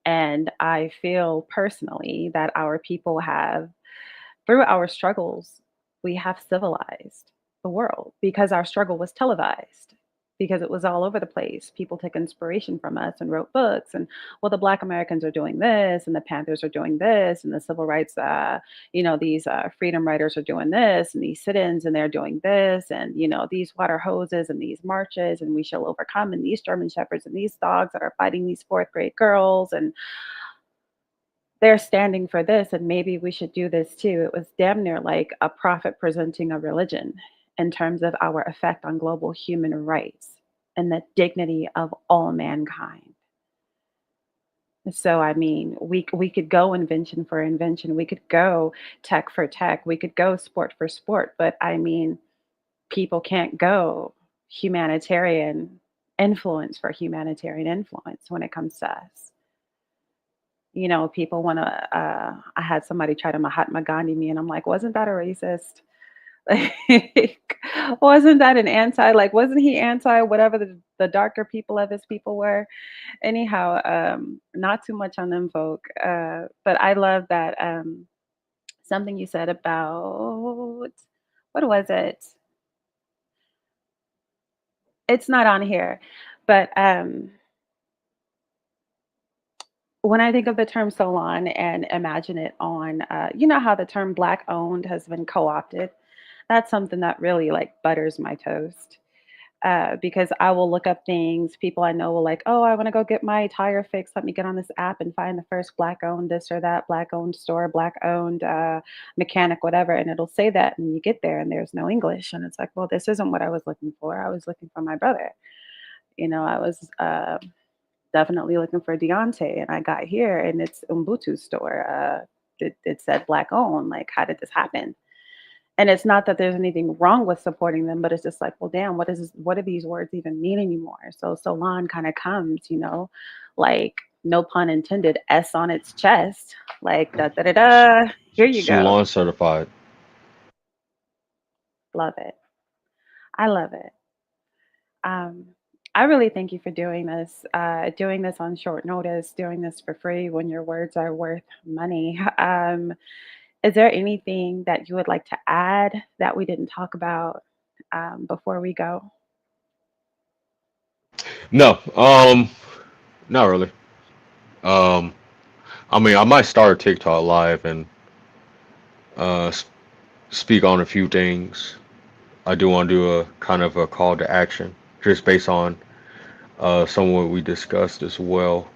And I feel personally that our people have, through our struggles, we have civilized the world because our struggle was televised, because it was all over the place. People took inspiration from us and wrote books. And well, the Black Americans are doing this, and the Panthers are doing this, and the civil rights, these freedom writers are doing this, and these sit-ins, and they're doing this, and these water hoses and these marches, and we shall overcome, and these German shepherds and these dogs that are fighting these fourth grade girls, and they're standing for this and maybe we should do this too. It was damn near like a prophet presenting a religion in terms of our effect on global human rights and the dignity of all mankind. So I mean, we could go invention for invention, we could go tech for tech, we could go sport for sport, but I mean, people can't go humanitarian influence for humanitarian influence when it comes to us. People want to. I had somebody try to Mahatma Gandhi me, and I'm like, wasn't that a racist? Like, wasn't that an anti? Like, wasn't he anti whatever the darker people of his people were? Anyhow, not too much on them folk. But I love that something you said about what was it? It's not on here, but when I think of the term Solon and imagine it on, how the term black owned has been co opted, that's something that really like butters my toast. because I will look up things. People I know will like, oh, I want to go get my tire fixed. Let me get on this app and find the first black owned this or that, black owned store, black owned mechanic, whatever. And it'll say that. And you get there and there's no English. And it's like, well, this isn't what I was looking for. I was looking for my brother. I was definitely looking for Deontay. And I got here and it's Ubuntu's store. It said black owned. Like, how did this happen? And it's not that there's anything wrong with supporting them, but it's just like, well, damn, what is this, what do these words even mean anymore? So Solon kind of comes, like no pun intended, S on its chest, like da da da da. Here you go. Soulaan certified. Love it. I love it. Um, I really thank you for doing this on short notice, doing this for free when your words are worth money. Is there anything that you would like to add that we didn't talk about before we go? No, not really. Um, I mean, I might start TikTok live and uh, s- speak on a few things. I do want to do a kind of a call to action, just based on some of what we discussed as well.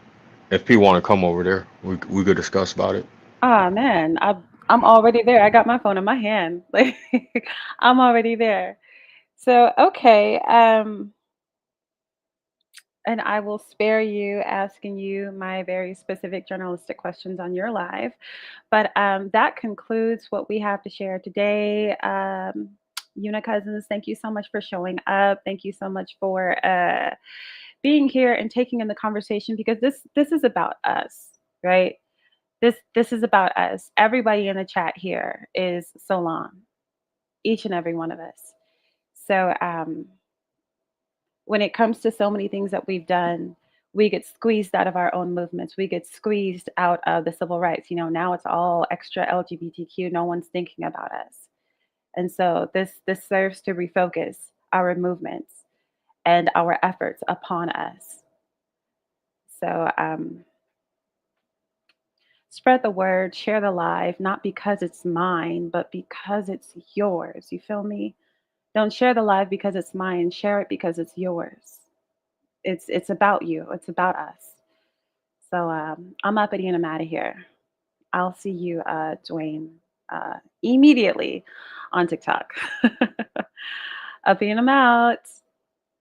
If people want to come over there, we could discuss about it. Oh man, I'm already there. I got my phone in my hand. Like I'm already there. So okay, and I will spare you asking you my very specific journalistic questions on your live. But that concludes what we have to share today. Una Cousins, thank you so much for showing up. Thank you so much for being here and taking in the conversation because this is about us, right? This is about us. Everybody in the chat here is Solon, each and every one of us. So when it comes to so many things that we've done, we get squeezed out of our own movements. We get squeezed out of the civil rights. Now it's all extra LGBTQ. No one's thinking about us. And so this serves to refocus our movements and our efforts upon us. So spread the word, share the live, not because it's mine, but because it's yours. You feel me? Don't share the live because it's mine. Share it because it's yours. It's about you. It's about us. So I'm uppity and I'm out of here. I'll see you, Dwayne, immediately on TikTok. Uppity and I'm out.